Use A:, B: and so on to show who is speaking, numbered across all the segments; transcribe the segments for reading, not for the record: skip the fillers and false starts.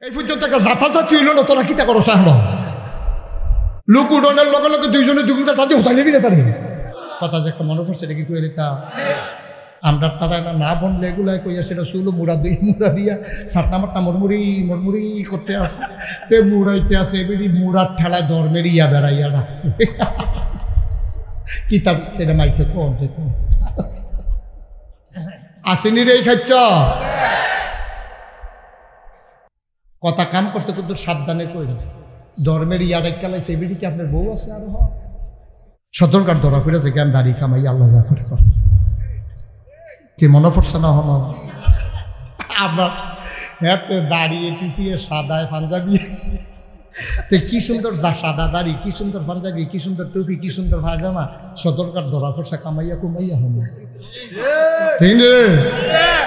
A: এই পর্যন্ত একটা জাতাজাতি হইল না, তোরা কিতা করো চাহ লোক উডনের লগে লগে দুইজনে দুগুলো তাদের হোতাই নেবি না তার কথা যে একটা মনে পড়ছে কি কইলে তা আমরা তারা না বললে এগুলাই কইয়া সেটা শুলো মুড়া দিয়া সাতনা মাটনা মরমুড়ি করতে আসে তে মুড়াইতে আসে এবারে মুড়ার ঠেলায় ধর্মের ইয়া বেড়াইয়া ডাকছে কি তার সেটা মাইকে কোন আসেনি রে খাচ্ছ কথা কাম করতে করতে সাবধানে কইল ধর্মের ইয়া ডাকালাই সেবিডি কি আপনার বউ আছে আর সতর্কার ধরা ফিরেছে জ্ঞান দাড়ি কামাই আল্লাহ যা করে কর কি মনে পড়ছে না হন আপনার হাতে দাঁড়িয়ে পিছিয়ে সাদায় পাঞ্জাবি কি সুন্দর সাদা দাড়ি, কি সুন্দর পাঞ্জাবি, কি সুন্দর টুপি, কি সুন্দর পায়জামা, সতর্কার ধরা পড়ছে কামাইয়া কুমাইয়া হন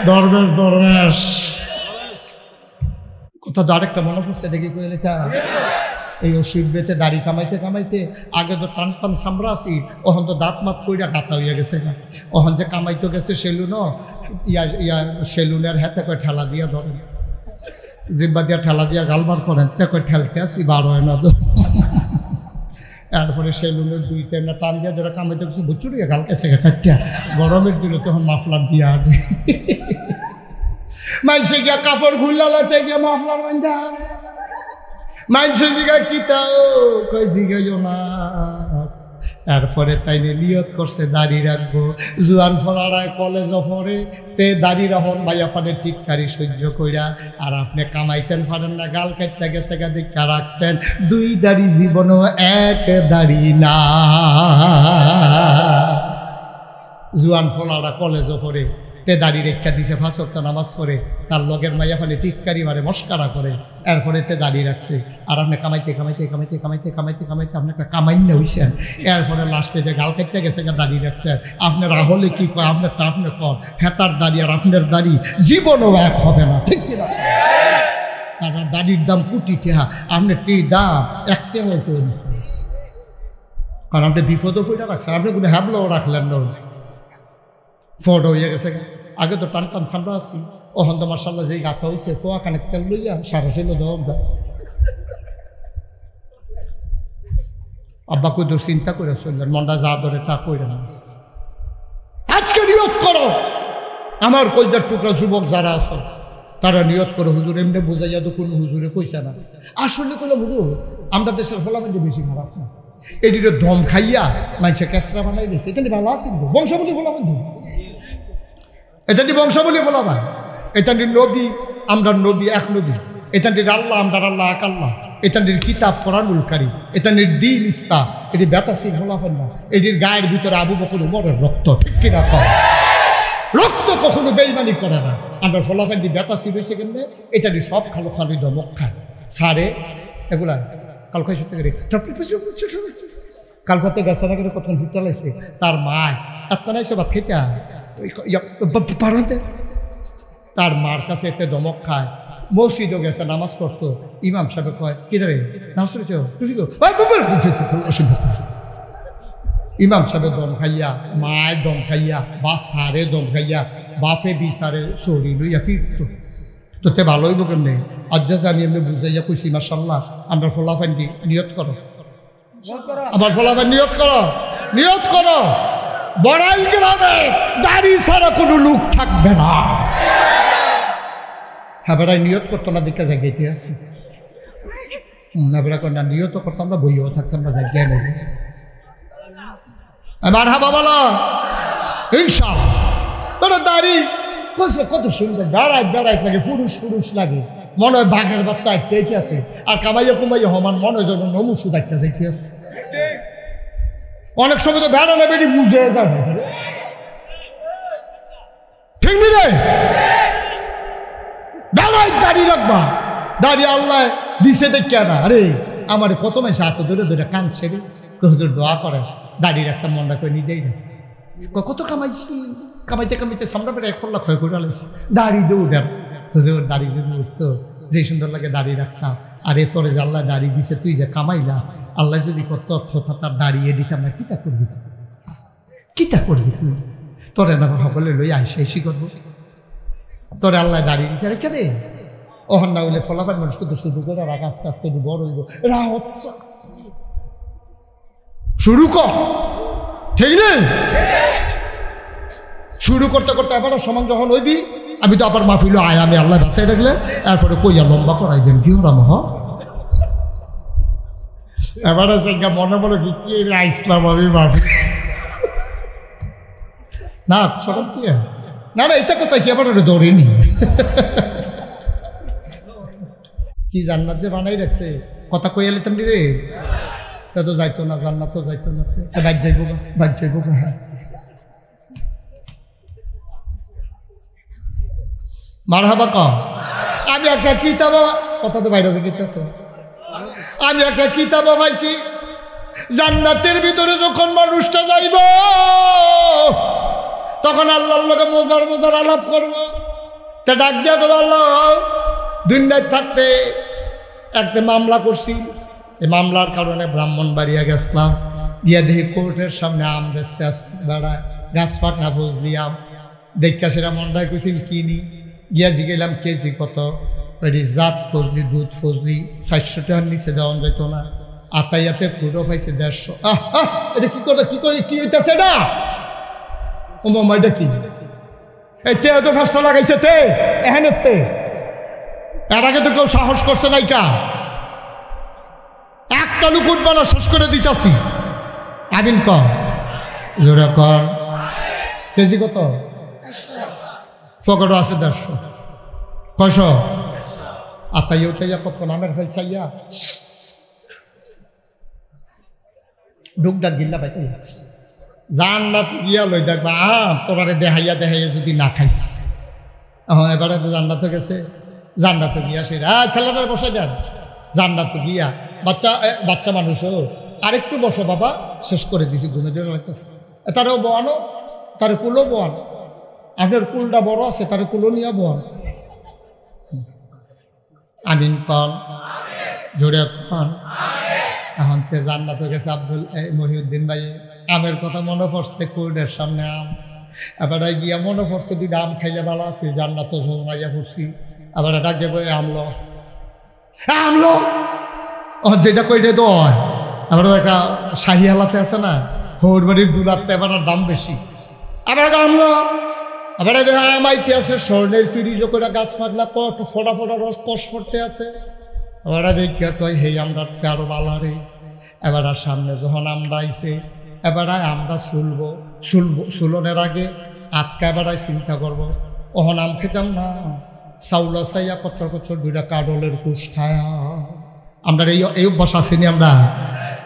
A: দরবেশ কথা তো আরেকটা মনে পড়ছে দেখি কইলে তা এই অসুবিধেতে দাড়ি কামাইতে কামাইতে আগে তো টান টান সামরা আসি ওখান তো দাঁত মাত কইরা গাতা হইয়া গেছে না ওখান যে কামাইতে গেছে সেলুনও ইয়া সেলুনের হাতে কয় ঠেলা দিয়া ধরেন জিব্বা দিয়া ঠেলা দিয়া গালবার করেন তে কয় ঠেলতে আসি বার হয় না তো এরপরে সেলুনের দুই টাইমটা টান দিয়া ধরে কামাইতে গেছে বুচুরিয়া গাল কেছে কাটটা গরমের দিনে তখন মাফলার দিয়া আগে মানুষে গিয়া কাপড় খুললাতে গিয়া মাফলার বান্ধা মানুষের দিকে কিতাও কই জিগাইও না তারপরে তাইনে নিয়ত করছে দাড়ি রাখবো জুয়ান ফলারায় কলেজ পড়ে তে দাড়ি রাখুন ভাইয়া ফানের টিটকারি সহ্য কইরা আর আপনি কামাইতেন পারেন না গাল কাটতে গেছে গা দেখা রাখছেন দুই দাড়ি জীবনও এক দাড়ি না জুয়ান ফলারা কলেজ পড়ে তে দাড়ি রেখা দিছে ফাঁস ওয়াক্ত নামাজ পড়ে তার লগের মাইয়া ফানে টিটকারি মারে মস্কারা করে এরপরে তে দাড়ি রাখছে আর আপনি কামাইতে কামাইতে কামাইতে কামাইতে কামাইতে কামাইতে আপনি একটা কামাইন না হইছেন এরপরে লাস্টে যে গাল কাটতে গেছে দাড়ি রাখছেন আপনার রাহলে কি কয় আপনারটা আপনি কর হেতার দাড়ি আর আপনার দাড়ি জীবনও এক হবে না ঠিক কিনা তার দাড়ির দাম কোটি টাকা আপনার টি দাম একটা হয়তো কারণ আপনি বিপদও ফুটা রাখছেন আপনি কোনো হ্যাবলাও রাখলেন না ফটো হয়ে গেছে আগে তো টান টান সামরা আছি ওখান তো মার্শাল্লাহ যেই গাঁথা হয়েছে ফোয়া খানেক তেল লইয়া সারা ছিল দা আব্বা কই তোর চিন্তা করে চললেন মনটা যা ধরে তা কইরে না আজকে নিয়ত করো আমার কলজার টুকরা যুবক যারা আছে তারা নিয়ত করো হুজুর এমনি বোঝাইয়া তো কোনো হুজুরে কইছে না আসলে কোনো হুজুর আমরা দেশের ফলাফল বেশি খারাপ না এটির দম খাইয়া মানুষের ক্যাসরা বানাই দিয়েছে এটা ভালো আছে বংশাবলী ফলাফল এটানি বংশাবলী ফলাফল এটানির নবী আমরা নবী এক নবী এটানির আল্লাহ আমরা আল্লাহ এক আল্লাহ এটানির কিতাব কোরআনুল কারীম এটানির দ্বীন ইসলাম এটি বেতাসির ফলাফল না এটির গায়ের ভিতরে আবু বকর উমরের রক্ত ঠিক কিনা কর রক্ত কখনো বেইমানি করে না আমরা ফলাফল দিয়ে বেতাসি রয়েছে কেন এটানি সব খালো খালি দমক খায় সারে এগুলা কালকে সত্যি করে কালকাতে গেছে না করে প্রথম ফুটটা লাগছে তার মায় এত নাই সে ভাত খেতে পারতে তার মার কাছে একটা দমক খায় মসজিদও গেছে নামাজ পড়তো ইমাম সাহেব কয় কি ধরে নামাজ পড়েছ ইমাম সাহেব দম খাইয়া মায় দম খাইয়া বা সারে দম খাইয়া বাফে বি সারে সরি লইয়া ফিরত তো তে ভালো হইব কেমনি আজ্জাজ আমি এমনি বুঝাইয়া কইছি মাশাআল্লাহ আমরা ফলাফল দি নিয়ত করো আবার ফলাফল নিয়ত করো বড়াইল গ্রামে দাড়ি ছাড়া কোনো লোক থাকবে না হ্যাঁ বেড়াই নিয়ত করতো না দিকে জায়গাইতে আসি না বেড়া কর না নিয়ত করতাম না বইও থাকতাম না জায়গায় নেই আমার হা বাবা ইনশাআল্লাহ দাড়ি কত সুন্দর বেড়াই লাগে পুরুষ লাগে মনে হয় বাঘের বাচ্চা আটকে আছে আর কামাইয়া কুমাইয়া হমান মনে হয় যেন নমুসু একটা যাইতে আছে অনেক সময় তো বেড়া না বেটি বুঝে যাবে ঠিক নি রে বেড়াই দাড়ি রাখবা দাড়ি আল্লাহ দিছে দেখে না আরে আমার কত মানুষ হাত ধরে কান ছেড়ে হুজুর দোয়া করে দাড়ি রাখতাম মনটা করে নিতেই না কত কামাইছি কামাইতে সামনে পেটে এক পল্লা ক্ষয় করে আলাইছি দাড়ি দৌড় হুজুর দাড়ি যদি উঠতো যে সুন্দর লাগে দাড়ি রাখতাম আর এ তোরে যে আল্লাহ দাড়ি দিছে তুই যে কামাইলাস আল্লাহ যদি কত অর্থতা তার দাঁড়িয়ে দিতাম না কিতা করবি তুই তোরে না সকলে লই আইসি করবো তোরে আল্লাহ দাঁড়িয়ে দিছে আরে কে ওহন না হইলে ফলাফল মানুষ কিন্তু শুরু করে রাখ, আস্তে আস্তে বড় হইব, শুরু কর, ঠিক নেই? শুরু করতে করতে এবার সমান যখন হইবি, আমি তো আবার মাহফিল আয়, আমি আল্লাহ বাসায় রাখলে এরপরে কইয়া লম্বা করাই দেন, কি হলাম হ এবারে সেটা মনে বলো কি ইসলাম আমি মাহফিল না সকাল কি না না এটা কোথায় কি আবার দৌড়েনি কি জান্নাত যে বানাই রাখছে, কথা কইয়া লিতাম রে, তা তো যাইতো না, জান্নাত তো যাইতো না, বাদ যাইবো বাদ যাইবো। মারহাবা ক আমি একটা কিতাব, কথা তো বাইরে গেতেছে, আমি একটা কিতাব পাইছি, জান্নাতের ভিতরে যখন মানুষটা যাইব তখন আল্লাহর লোকে মজার মজার আলাপ করবো, তা ডাক দিয়া দেবো আল্লাহ দুনিয়ায় থাকতে একটা মামলা করছি, এই মামলার কারণে ব্রাহ্মণবাড়িয়া গেছিলাম, গিয়া দেখি কোর্টের সামনে আম বেচতে আসতে বেড়ায়, গাছ পাকনা ফজলি আম দেখা সেটা মনটায় কইছিল কিনি, গিয়া জিগেলাম কেজি কত, জাত ফজলি দুধ ফজলি 400 টাকার নিচে দেওয়া যেত না, আতাইয়াতে খুঁড়ো পাইছে 150। এটা কি করে কি করে কি হইতেছে না ও মামা, এটা কি এই তে তো ফাঁসটা লাগাইছে তে এখানের তে, এর আগে তো কেউ সাহস করছে নাই কা, একটা লুকুট বানা শেষ করে দিতাছি, আবিন কর জোরে কর, কেজি কত ফকটও আছে 150, কয়শো আতাইয়া উঠাইয়া কত নামের ফেলছাইয়া ঢুক ডাক গিল্লা পাইতে জান্নাত গিয়া লই দেখবা তোরারে দেখাইয়া দেখাইয়া যদি না খাইস, এবারে তো জান্নাতে গেছে, জান্নাতে গিয়া সেরা ছেলেটা বসে দেন, জান্নাতে গিয়া বাচ্চা বাচ্চা মানুষও আরেকটু বসো বাবা, শেষ করে দিছি, ঘুমে দিয়ে লাগতেছে, তারও বোয়ানো, তার কুলো বোয়ানো, আপনার কুলটা বড় আছে, তার কুলো নিয়ে বোয়ান, আমিন কন জোরে কন। এখন তে জান্নাতে গেছে আব্দুল মহিউদ্দিন ভাই, আমের কথা মনে পড়ছে, কোর্টের সামনে আম, এবার গিয়া মনে পড়ছে 2টা আম খাইলে ভালো আছে, জান্নাতে মাইয়া পড়ছি, আবার ডাক যাবো আমলো আমলো, যেটা কইটে দয়, আবার একটা শাহি হালাতে আছে না হৌর বাড়ির দুলাতে, এবার দাম বেশি, আবার আমলো, আবার আমাইতে আছে স্বর্ণের ফিরিজ করে গাছ ফাটলা কত ফোটা ফোটা রস কষ পড়তে আছে, এবার দেখিয়া কয় হেই আমরা আরো বালারে, এবার সামনে যখন আমরা আইছে এবার আমরা চুলবো, চুলনের আগে আটকা এবার চিন্তা করবো, ওহন আম খেতাম না, চাউলা চাইয়া কচর কচর 2টা কাডলের কুশ খায়া, আমরা এই অভ্যাস আসেনি, আমরা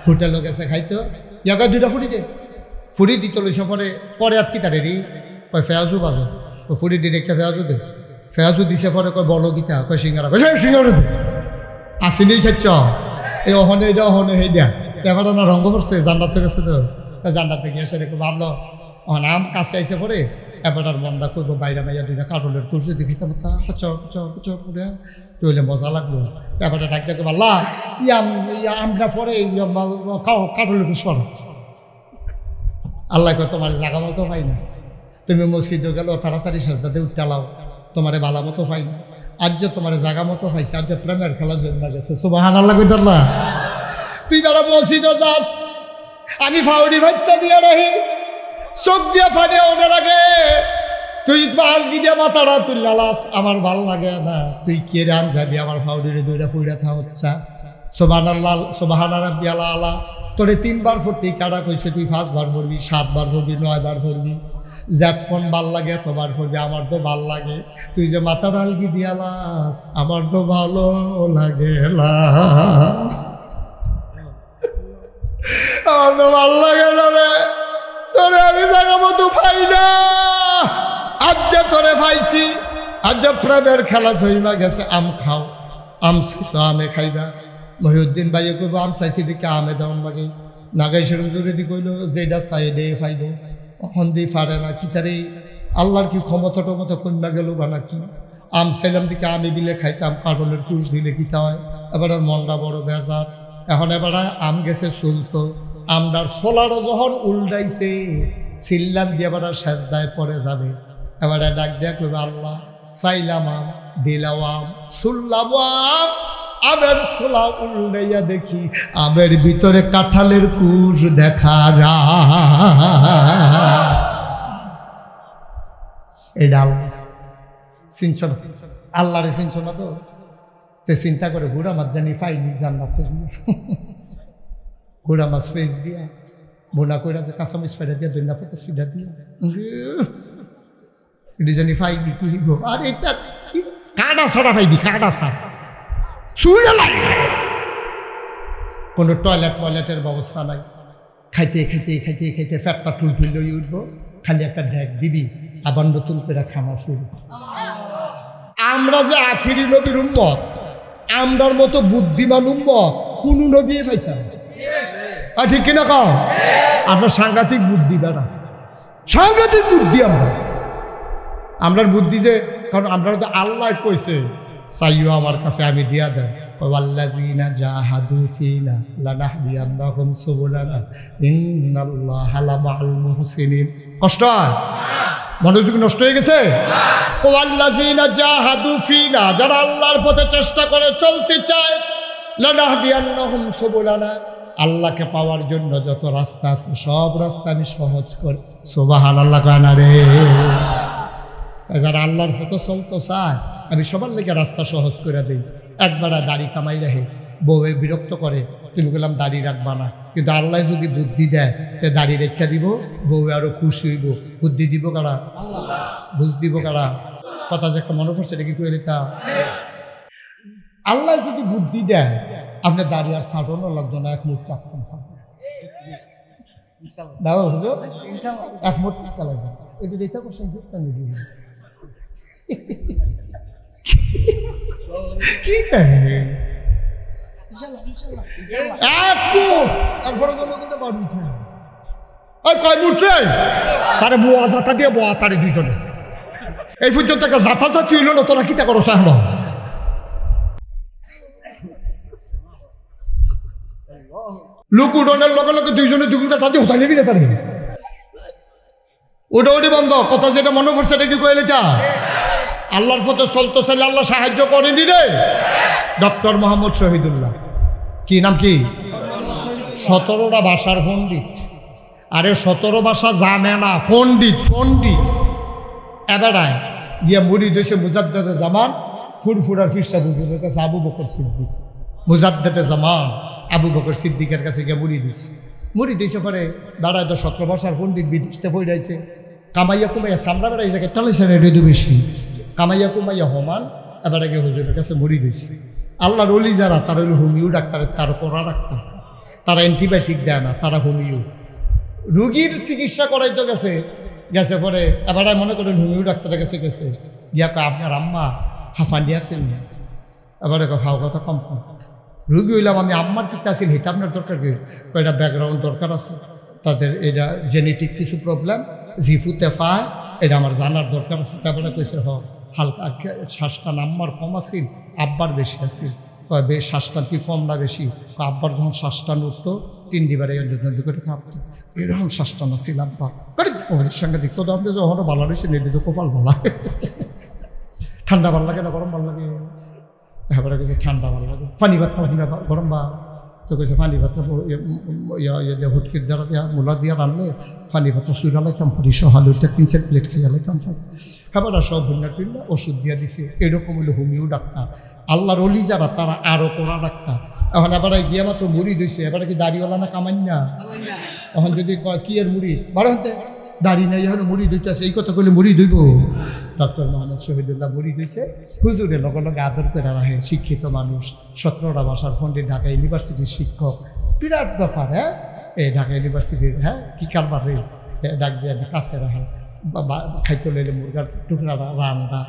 A: হোটেলে গেছে খাইতো, ইয়াকা 2টা ফুড়ি দিত লইছে, পরে আত কি তারে রে কয় ফেয়াজু বাজে, ফুড়ি দি রেখে ফেয়াজু দে, ফেয়াজু দিছে পরে কয় বলো গীতা, কয় সিঙ্গারা, কয় সিঙ্গারা দে, আসিনি খাচ্ছ এই অহনে এটা অহনে সেই দিয়া, এবার না রঙ্গ পড়ছে, জান্নাতে গেছে তো, জান্নাতে গিয়ে সেটা খুব ভাবলো, আম কাছে আইসে পরে এবার আর মনটা করবো, বাইরে মাইয়া 2টা কাটলের কুরসি দেখিতে পাতা করে তৈলে মজা লাগলো, এবার ডাক দেখো আল্লাহ আমরা পরে খাও কাটলের কুশ করো, আল্লাহ কয় তোমার জাগা মতো পাই না, তুমি মসজিদে গেল তাড়াতাড়ি সাজদাতে উঠালাও, তোমার ভালো মতো পাই না, আজ যে তোমার জাগা মতো পাইছে, আজ যে প্রেমের খেলা জন্ম গেছে, সুবহানাল্লাহ কইতাল্লাহ, তুই যারা মসজিদে যাস, আমি ফাউডি ভাইটা দিয়ে রাখি, চোখ দিয়ে ফাটে ওনার আগে তুই পালকি দিয়ে মাথাটা তুললাস, আমার ভাল লাগে না, তুই কে রান যাবি আমার ফাউডিরে 2টা ফুইরা থা হচ্ছা, সুবহানাল্লাহ সুবহানা রাব্বিয়াল আলা, তোরে 3 বার ফুটি কাটা কইছে, তুই 5 বার পড়বি, 7 বার পড়বি, 9 বার পড়বি, যতক্ষণ ভাল লাগে এতবার পড়বি, আমার তো ভাল লাগে, তুই যে মাথা ডালকি দিয়ালাস আমার তো ভালো লাগে না, আমার তো ভাল লাগে না রে, তোরে আমি জায়গা মতো পাই না, আজ যে তোরে পাইছি, আজ যে প্রেমের খেলা সইমা গেছে, আম খাও, আম চাইছো আমে খাইবা, মহিউদ্দিন ভাইয়ে কইব আম চাইছি দেখে আমে দাম লাগে, নাগাইশের হুজুরে দি কইল যেটা চাই দে ফাইব, অহন দি পারে না, কি তারে আল্লাহর কি ক্ষমতা টমতা কন্যা গেল বা নাকি, আম চাইলাম দিকে আমি বিলে খাইতাম, কাটলের কুশ দিলে কিতা হয়, এবার মনটা বড় বেজার, এখন এবার আম গেছে চলতো, আমরার সোলারও যখন উল্টাইছে, চিল্লান দিয়ে এবার সেজদায় পড়ে যাবে, এবার ডাক দেয়া কইবে আল্লাহ চাইলাম আম, দিলাম আম, শুনলাম আম, আমের ছোলা উল্টাইয়া দেখি আমের ভিতরে কাঁঠালের কুশ দেখা যায়। এই ডাল চিনছ না, আল্লাহরে চিনছ না তো? তে চিন্তা করে ঘোড়া মাছ জানি পাইনি জান্নাতে, ঘোড়া মাছ পেঁচ দিয়া বোনা কইরা যে কাঁচামিচ পাইরা দিয়া দৈনা পাতা সিধা দিয়া এটি জানি পাইনি কি গো। আর এটা কাটা ছাড়া পাইবি, কাটা ছাড়া শুনে লাগে। কোনো টয়লেটের ব্যবস্থা নাই, খাইতে খাইতে খাইতে খাইতে ফ্যাটটা টুলটুল লই উঠবো, খালি একটা ঢেক দিবি আবার নতুন করে খানা শুরু। আমরা যে আখিরি নবীর উম্মত, আমরার মতো বুদ্ধিমান উম্মত কোন নবী পাইছে? আর ঠিক কিনা কও? আমরা সাংঘাতিক বুদ্ধি বেড়া, সাংঘাতিক বুদ্ধি আমরার বুদ্ধি যে, কারণ আমরা তো আল্লাহ কইছে চাইও আমার কাছে আমি দিয়া দেন, ওয়াল্লাযীনা জাহাদু ফীনা লানাহদিয়ান্নাহুম সুবুলানা ইন্নাল্লাহা লামাআল মুহসিনিন। কষ্ট হয়? মনোযোগ নষ্ট হয়ে গেছে? ওয়াল্লাযীনা জাহাদু ফীনা, যারা আল্লাহর পথে চেষ্টা করে চলতে চায়, লানাহদিয়ান্নাহুম সুবুলানা, আল্লাহকে পাওয়ার জন্য যত রাস্তা আছে সব রাস্তা আমি সহজ করি। সুবহানাল্লাহ কানা রে। যারা আল্লাহর পথে চলতে চায় আমি সবার লেগে রাস্তা সহজ করে দিই। একবার দাড়ি কামাই রাখে, বউয়ে বিরক্ত করে, তুমি বললাম দাড়ি রাখবা না, কিন্তু আল্লাহ যদি বুদ্ধি দেয় তে দাড়ি রেখা দিব, বউ আরো খুশি হইব। বুদ্ধি দিব কারা? বুঝ দিব কারা? কথা যে একটা মনে পড়ছে এটা কি করে তা? আল্লাহ যদি বুদ্ধি দেয় আপনার দাড়ি আর ছাড়ানো লাগতো না, এক মুঠ কাটতাম দাও হুজুর, এক মুঠ কাটতে লাগবে। এটা এটা করছেন কি করে তারে বোয়া জাতা দিয়ে বোয়া তারে দুইজনে এই পর্যন্ত একটা জাতা জাতি হইল না, তোরা কিতা করো চাহ? লোক উঠোনের লগে লগে দুইজনে দুগুলো তাদের হতাই নেবি না, তার ওটা ওটি বন্ধ। কথা যেটা মনে পড়ছে এটা কি কইলে তা? আল্লাহর পথে চলতে চাইলে আল্লাহ সাহায্য করেনি রে। ডক্টর মোহাম্মদ শহীদুল্লাহ, কি নাম কি? 17টা ভাষার পণ্ডিত। আরে 17 ভাষা জানে না, পণ্ডিত পণ্ডিত। এবারায় গিয়া মুড়ি দিয়েছে মুজাদ্দেদে জামান ফুরফুরার ফিরসা বুজুরের কাছে, আবু বকর সিদ্দিক। মুজাদ্দেদে জামান আবু বকর সিদ্দিকের কাছে গিয়ে মুড়ি দিচ্ছে। মুড়ি দিয়েছে পরে দাঁড়ায় তো 17 ভাষার পণ্ডিত বিদেশতে পড়াইছে, কামাইয়া কুমাইয়া সামরা বেড়া এই জায়গায় টালাইছে না, রেডু বেশি কামাইয়া কুমাইয়া হমান। এবার আগে হুজুরের কাছে মুড়ি দিচ্ছে। আল্লাহর ওলি যারা, তারা হলো হোমিও ডাক্তারের, তার কড়া ডাক্তার, তারা অ্যান্টিবায়োটিক দেয় না, তারা হোমিও। রুগীর চিকিৎসা করাইতে গেছে, গেছে পরে এবার মনে করেন হোমিও ডাক্তারের কাছে গেছে, গিয়া কয় আপনার আম্মা হাফান্ডি আছেন? এবারে ফাও কথা কম কম। রুগী হইলাম আমি, আম্মার কিতা আছিল হেটা আপনার দরকার কি? এটা ব্যাকগ্রাউন্ড দরকার আছে, তাদের এটা জেনেটিক কিছু প্রবলেম, জিফুতে পায়, এটা আমার জানার দরকার আছে। তারপরে কইছে হ হালকা শ্বাসটা আম্মার কম আছিল, আব্বার বেশি আছিল। বেশ শ্বাসটা কি কম না বেশি? আব্বার যখন শ্বাসটা উঠতো 3 দিবারে জন্য করে কাঁপতো, এরকম শ্বাসটা না ছিল আব্বা। সঙ্গে দেখতো তো আপনি যখন ভালো রয়েছে নেটে তো কপাল ভালো। ঠান্ডা ভালো লাগে না গরম ভালো লাগে? এবারে কইছে ঠান্ডা ভালো লাগে। পানি ভাত গরম বা তো কইছে পানি ভাত হুটকির দ্বারা দিয়া মূলা দিয়া রানলে পানি ভাত চুরা লাইতাম, পারি সহালুটা 3-4 প্লেট খাইয়া লাইতাম। এবার সব ভিন্না টিন্না ওষুধ দিয়া দিছে। এরকম হইলো হোমিও ডাক্তার। আল্লাহর ওলি যারা তারা আরো কোনা ডাক্তার। এখন এবারে গিয়ে মাত্র মুড়ি দিয়েছে, এবারে কি দাড়িওয়ালা না কামাই না? এখন যদি কয় কি এর মুড়ি বারো হতে দাড়ি নেই, এখন মুড়ি দিতেছে, এই কথা কইলে মুড়ি দইব? ডক্টর মোহাম্মদ শহীদুল্লাহ মুড়ি দিয়েছে। হুজুরে লগে লগে আদর করে রাখে, শিক্ষিত মানুষ, 17টা ভাষার পণ্ডিত, ঢাকা ইউনিভার্সিটির শিক্ষক, বিরাট ব্যাপার। হ্যাঁ, এই ঢাকা ইউনিভার্সিটির হ্যাঁ কি কারবার রে, ডাক দিয়ে কাছে রাখে, খাইতে লইলে মুরগার টুকরা রান্না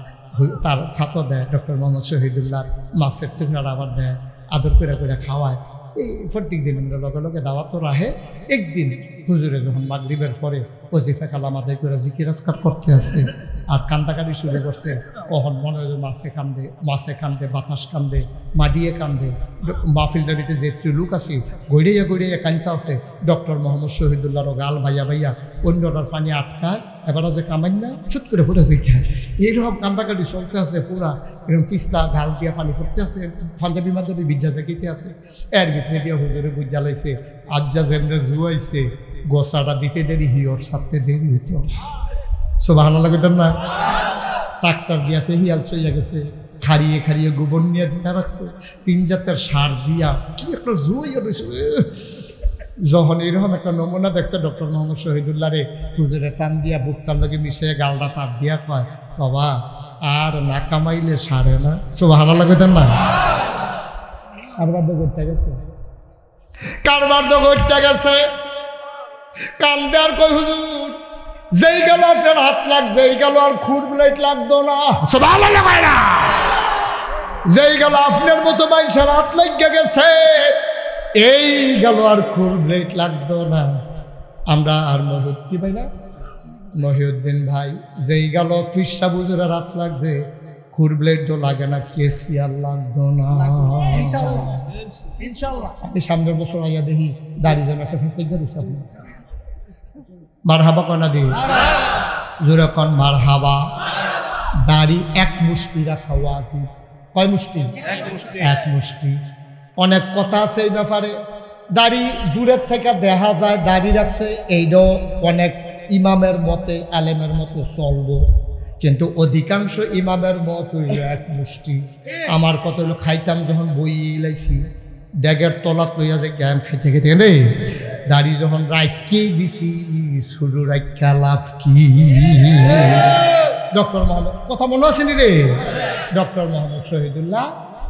A: তার খাতো দেয়। ডক্টর মোহাম্মদ শহীদুল্লাহ মাছের টুকরাটা আবার দেয়, আদর করে করে খাওয়ায়। এই প্রত্যেক দিন লগে লগে দাওয়াত রাহে। একদিন হুজুরে যখন মাগরিবের পরে ওজিফা কালাম আদায় করে জিকির আজকার করতে আসছে আর কান্দাকাটি শুরু করছে, তখন মনে হয় মাছে কান্দে, মাছে কান্দে, বাতাস কান্দে, মাডিয়ে কান্দে। মাহফিলটারিতে যে লোক আছে গড়িয়া গড়িয়া কান্দতে আছে। ডক্টর মোহাম্মদ শহীদুল্লাহর গাল ভাইয়া ভাইয়া অন্যটার পানি আটকায়, এবার যে কামাই না ছুট করে ফুটেছে খায় এইরকম কান্দাকাটি চলতে আছে পুরা এরকম পিস্তা গাল দিয়া পানি ফুটতে আছে পাঞ্জাবি মাধ্যমে বিজ্জা জাগিতে আছে এর ভিতরে দিয়া হুজুরে বুঝ জ্বালাইছে আজ্জা জেমরে জুয়াইছে গোসাটা দিতে দেরি হিওর সাথে দেরি হইতো সুবহানাল্লাহ কইতেন না ট্রাক্টর দিয়া ফেহিয়াল চইয়া গেছে খাড়িয়ে খাড়িয়ে গোবর নিয়ে দিয়া রাখছে 3 জাতের সার দিয়া কি একটা জুয়াইয়া রয়েছে যখন এরকম একটা নমুনা দেখছে ডক্টর মোহাম্মদ শহীদুল্লাহ রে হুজুরে টান দিয়া বুকটার লগে মিশিয়ে গালটা তাপ দিয়া কয় বাবা আর না কামাইলে সারে না সুবহানাল্লাহ কইতেন না কারবার তো করতে গেছে কান্দে আর কই হুজুর যেই গেল আপনার হাত লাগ যেই গেল আর খুর ব্লেড লাগতো না সুবহানাল্লাহ কয় না যেই গেল আপনার মতো মানুষের হাত লাগিয়ে গেছে এই গেল আর খুব ব্লেড লাগতো না আমরা আর মহিউদ্দি পাই না মহিউদ্দিন ভাই যেই গেল ফিরসা বুজুরা রাত লাগছে খুর ব্লেডও লাগে না কেসিয়ার লাগতো না ইনশাআল্লাহ আমি সামনের বছর আইয়া দেখি দাড়ি যেন একটা ফেসে গেছে মারহাবা কনা দি জোরে কন মারহাবা দাড়ি এক মুষ্টি রাখা আছে কয় মুষ্টি এক মুষ্টি অনেক কথা আছে এই ব্যাপারে দাড়ি দূরের থেকে দেখা যায় দাড়ি রাখছে এইটাও অনেক ইমামের মতে আলেমের মতে চলবো কিন্তু অধিকাংশ ইমামের মত হইল এক মুষ্টি আমার কত হলো খাইতাম যখন বই লাইছি ড্যাগের তলাত লইয়া যে গ্যাম খাইতে খেতে রে দাড়ি যখন রাখকেই দিছি শুরু রাখা লাভ কি ডক্টর মোহাম্মদ কথা মনে আসেনি রে ডক্টর মোহাম্মদ শহীদুল্লাহ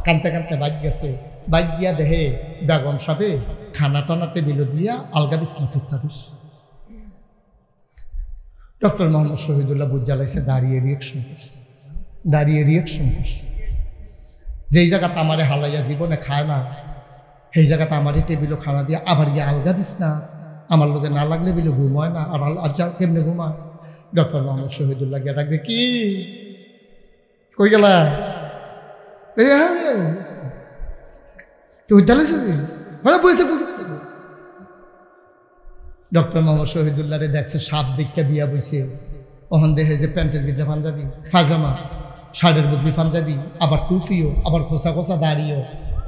A: কানতে কানতে বাজ গেছে বাইক দিয়া দেহে বেগম সাহেব খানা টানা টেবিল দিয়া আলগা বিছনা টুকটা দিচ্ছে ডক্টর মোহাম্মদ শহীদুল্লাহ বুঝ জ্বালাইছে দাঁড়িয়ে রিয়েকশন করছে যেই জায়গাতে আমারে হালাইয়া জীবনে খায় না সেই জায়গাতে আমারই টেবিলও খানা দিয়া আবার গিয়ে আলগা দিস না আমার লোকে না লাগলে বিলে ঘুম হয় না আর আজ্জা কেমনে ঘুমায় ডক্টর মোহাম্মদ শহীদুল্লাহ গিয়ে ডাকবে কি কই গেলা ডক্টর মোহাম্মদ শহীদুল্লাহ রে দেখছে সাপ দীক্ষা বিয়া বইছে ওখান দেখে যে প্যান্টের ভিতরে পাঞ্জাবি পায়জামা শার্টের বদলি পাঞ্জাবি আবার টুপিও আবার খোসা খোসা দাঁড়িয়েও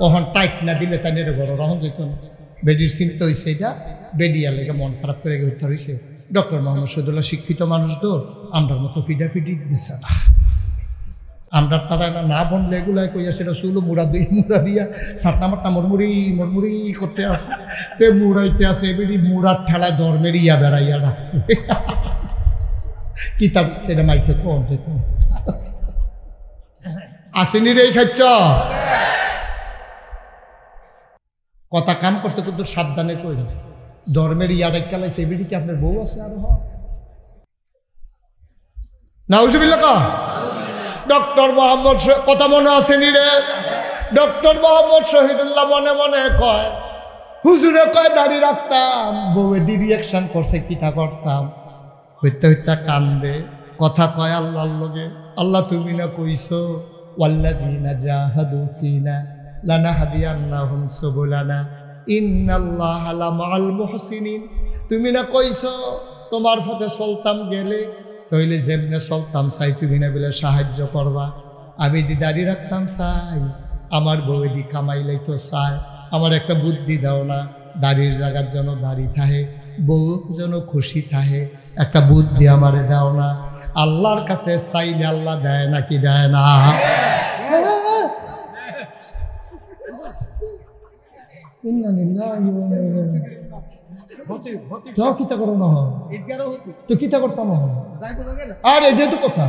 A: ওখান টাইট না দিলে তাই নেড়ে ঘর রহন যেত না বেডির চিন্তা হয়েছে এটা বেডিয়া লেগে মন খারাপ করে উঠতে হয়েছে ডক্টর মোহাম্মদ শহীদুল্লাহ শিক্ষিত মানুষ তো আমরার মতো ফিডাফিডি দিয়েছে না আমরা তারা না বনলে এগুলাই কইয়া সেটা শুলো মুড়া দিয়া সাতনা মাটনা মরমুড়ি করতে আসে তে মুড়াইতে আসে এবারে মুড়ার ঠেলায় ধর্মের ইয়া বেড়াইয়া রাখছে কিতাব সেটা মাইকে কোন দেখুন আসেনি রে খাচ্ছ কথা কাম করতে কিন্তু সাবধানে কই ধর্মের ইয়া ডাক্কালাই সেবিডি কি আপনার বউ আছে আর নাউজুবিল্লাহ কা ডক্টর মোহাম্মদ কথা মনে আসেনি রে ডক্টর মোহাম্মদ শহীদুল্লাহ মনে মনে কয় হুজুরে কয় দাড়ি রাখতাম বউয়ে দি রিয়াকশন করছে কিতা করতাম হইতে হইতে কান্দে কথা কয় আল্লাহর লগে আল্লাহ তুমি না কইছো ওয়াল্লাযিনা জাহাদু ফিনা লানাহদিয়ান্নাহুম সুবুলানা ইন্নাল্লাহা লামাআল মুহসিনিন তুমি না কইছো তোমার পথে চলতাম গেলে তইলে যেমনে চলতাম চাই তুমি না বলে সাহায্য করবা আমি দি দাড়ি রাখতাম চাই আমার বউ দি কামাইলাই তো চাই আমার একটা বুদ্ধি দাও না দাড়ির জায়গার যেন দাড়ি থাহে বউ যেন খুশি থাহে একটা বুদ্ধি আমারে দাও না আল্লাহর কাছে চাইলে আল্লাহ দেয় নাকি দেয় না কিতা করো না তো কিতা করতাম আর এটা তো কথা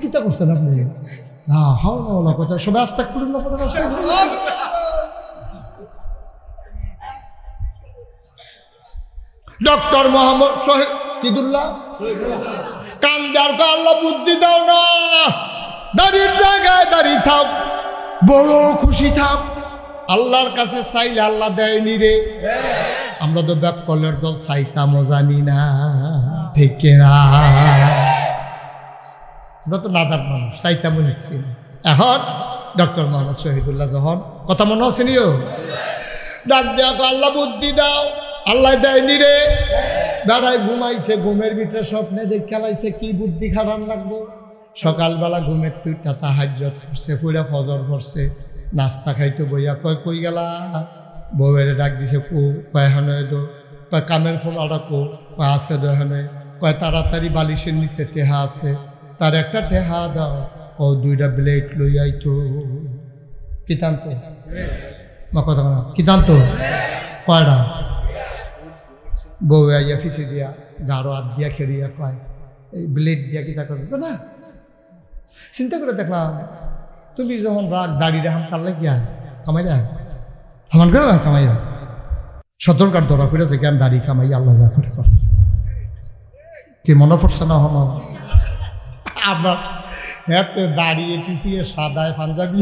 A: কিতা করছেন আপনি হাওলা কথা সবাই আস্তাগফিরুল্লাহ ডক্টর মোহাম্মদ শহীদুল্লাহ কান্দার আল্লাহ বুদ্ধি দাও না দাড়ির জায়গায় দাঁড়িয়ে থাক বড় খুশি থাক আল্লাহর কাছে চাইলে আল্লাহ দেয়নি রে আমরা তো ব্যাককলের দল চাইতামও জানি না ঠিক না আমরা তো নাদার মানুষ চাইতামও লিখছি এখন ডক্টর মোহাম্মদ শহীদুল্লাহ যখন কথা মনে আসেনিও ডাক দেওয়া আল্লাহ বুদ্ধি দাও আল্লাহ দেয়নি রে বেড়ায় ঘুমাইছে, ঘুমের ভিতরে স্বপ্নে দেখ খেলাইছে কি বুদ্ধি খাটান লাগবো। সকালবেলা ঘুমের তুইটা তাহাজ্জুদ পড়ছে, পুরা ফজর পড়ছে, নাস্তা খাইতে বইয়া কয় কই গেলা? বউয়ের ডাক দিছে, কয় হানো দো, কয় কামের ফোন আড়া কয় আছে দোহানে, কয় তাড়াতাড়ি বালিশের নিচে টেহা আছে, তার একটা টেহা দাও। ও 2টা ব্লেড লই আইতো। কি টানতো? মা কথা না, কি টানতো? কয়টা? বউ আইয়া ফিসে দিয়া গাঢ় হাত দিয়া খেলিয়া কয় এই ব্লেড দিয়া কিতা করবে না। চিন্তা করে দেখলাম তুমি যখন রাগ দাড়ি রেহাম তার লাগিয়া কামাইরা হামান করে না কামাইরা সতর্কার ধরা ফিরেছে জ্ঞান দাড়ি কামাই আল্লাহ যা করে কর। কি মনে পড়ছে না আমার? আপনার হাতে দাঁড়িয়ে পিছিয়ে সাদায় পাঞ্জাবি,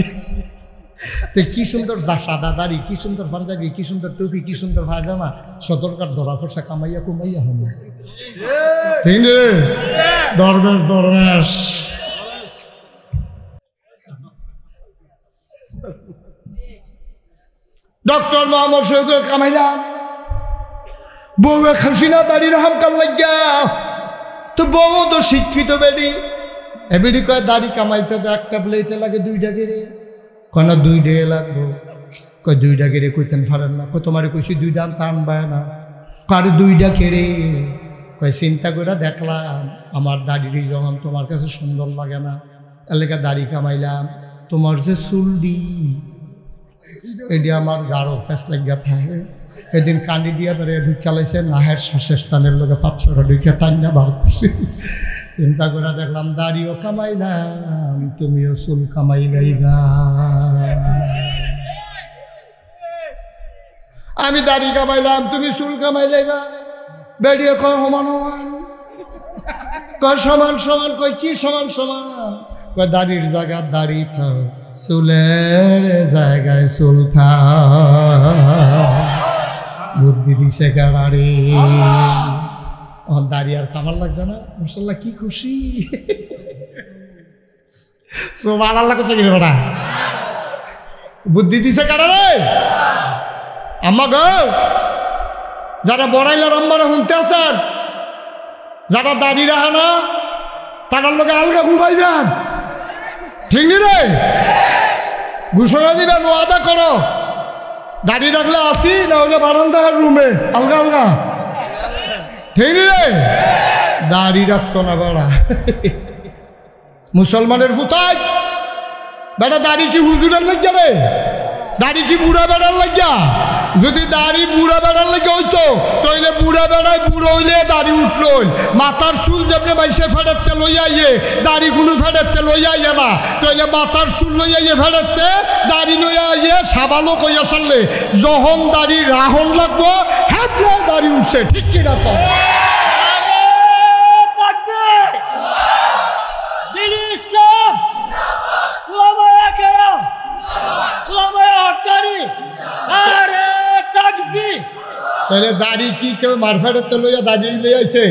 A: কি সুন্দর সাদা দাড়ি, কি সুন্দর পাঞ্জাবি, কি সুন্দর টুপি, কি সুন্দর পায়জামা, সতর্কার ধরা পড়ছে কামাইয়া কুমাইয়া হল। দরবেশ দরবেশ ডক্টর মোহাম্মদ শহীদুল কামাইলাম বউয়ে খাসিনা দাড়ি রহম কাল লাগিয়া। তো বউ তো শিক্ষিত বেডি, এবিডি কয় দাড়ি কামাইতে তো একটা প্লেটে লাগে 2টা গেড়ে, কেন 2 ডে লাগবো? কয় 2টা গেড়ে কইতেন পারেন না? কয় তোমার কইছি 2টা টান পায় না, কার 2টা খেড়ে। কয় চিন্তা করে দেখলাম আমার দাড়ি যখন তোমার কাছে সুন্দর লাগে না, এলাকা দাড়ি কামাইলাম। তোমার যে চুলডি এটি আমার গাঢ় ফেস লাগিয়া থাকে। এদিন কান্দি দিয়া বেড়ে ঢুকালাইছে, নাহের শ্বাসের টানের লোকে 500 ঢুকিয়া টাইনা বার করছি। চিন্তা করে দেখলাম দাড়িও কামাইলাম, তুমিও চুল কামাইলাই গা। আমি দাড়ি কামাইলাম, তুমি চুল কামাইলাই গা। বেড়িয়ে কয় সমান সমান, কয় সমান সমান, কয় কি সমান সমান? কয় দাড়ির জায়গায় দাড়ি থাও, চুলের জায়গায় চুল থাও। বুদ্ধি দিছে কারে। দাড়ি আর কামার লাগছে না, মাশাআল্লাহ কি খুশি। সুবহানাল্লাহ করছে কিনা ওরা? বুদ্ধি দিছে কারে রে? আম্মা গো, যারা বড়াইলার আম্মারা শুনতে আছেন, যারা দাড়ি রাখে না তাদের লোকে আলগা ঘুমাইবেন, ঠিক নি রে? ঘোষণা দিবেন, ওয়াদা করো দাড়ি রাখলে আসি, না হলে বারান্দার রুমে আলগা আলগা, ঠিক নি রে? দাড়ি রাখতো না বেড়া মুসলমানের ফুতাই। বেটা দাড়ি কি হুজুরের লাগিয়া রে? দাড়ি কি বুড়া বেড়ার লাগিয়া? যদি দাড়ি বুড়া বেড়ার লাগে হইতো তাইলে বুড়া বেড়ায় বুড়ো হইলে দাড়ি উঠলো। মাথার চুল যেমনি বাইসে ফেরতে লইয়া ইয়ে, দাড়ি কোনো ফেরতে লইয়া ইয়ে না, তাইলে মাথার চুল লইয়া ইয়ে ফেরতে, দাড়ি লইয়া ইয়ে সাবালো কইয়া সারলে যখন দাড়ি রাহন লাগবো হ্যাঁ দাড়ি উঠছে, ঠিক কিনা? তো তাহলে দাড়ি কি কেউ মারফেটের তো লইয়া দাড়ি লইয়া আইছে?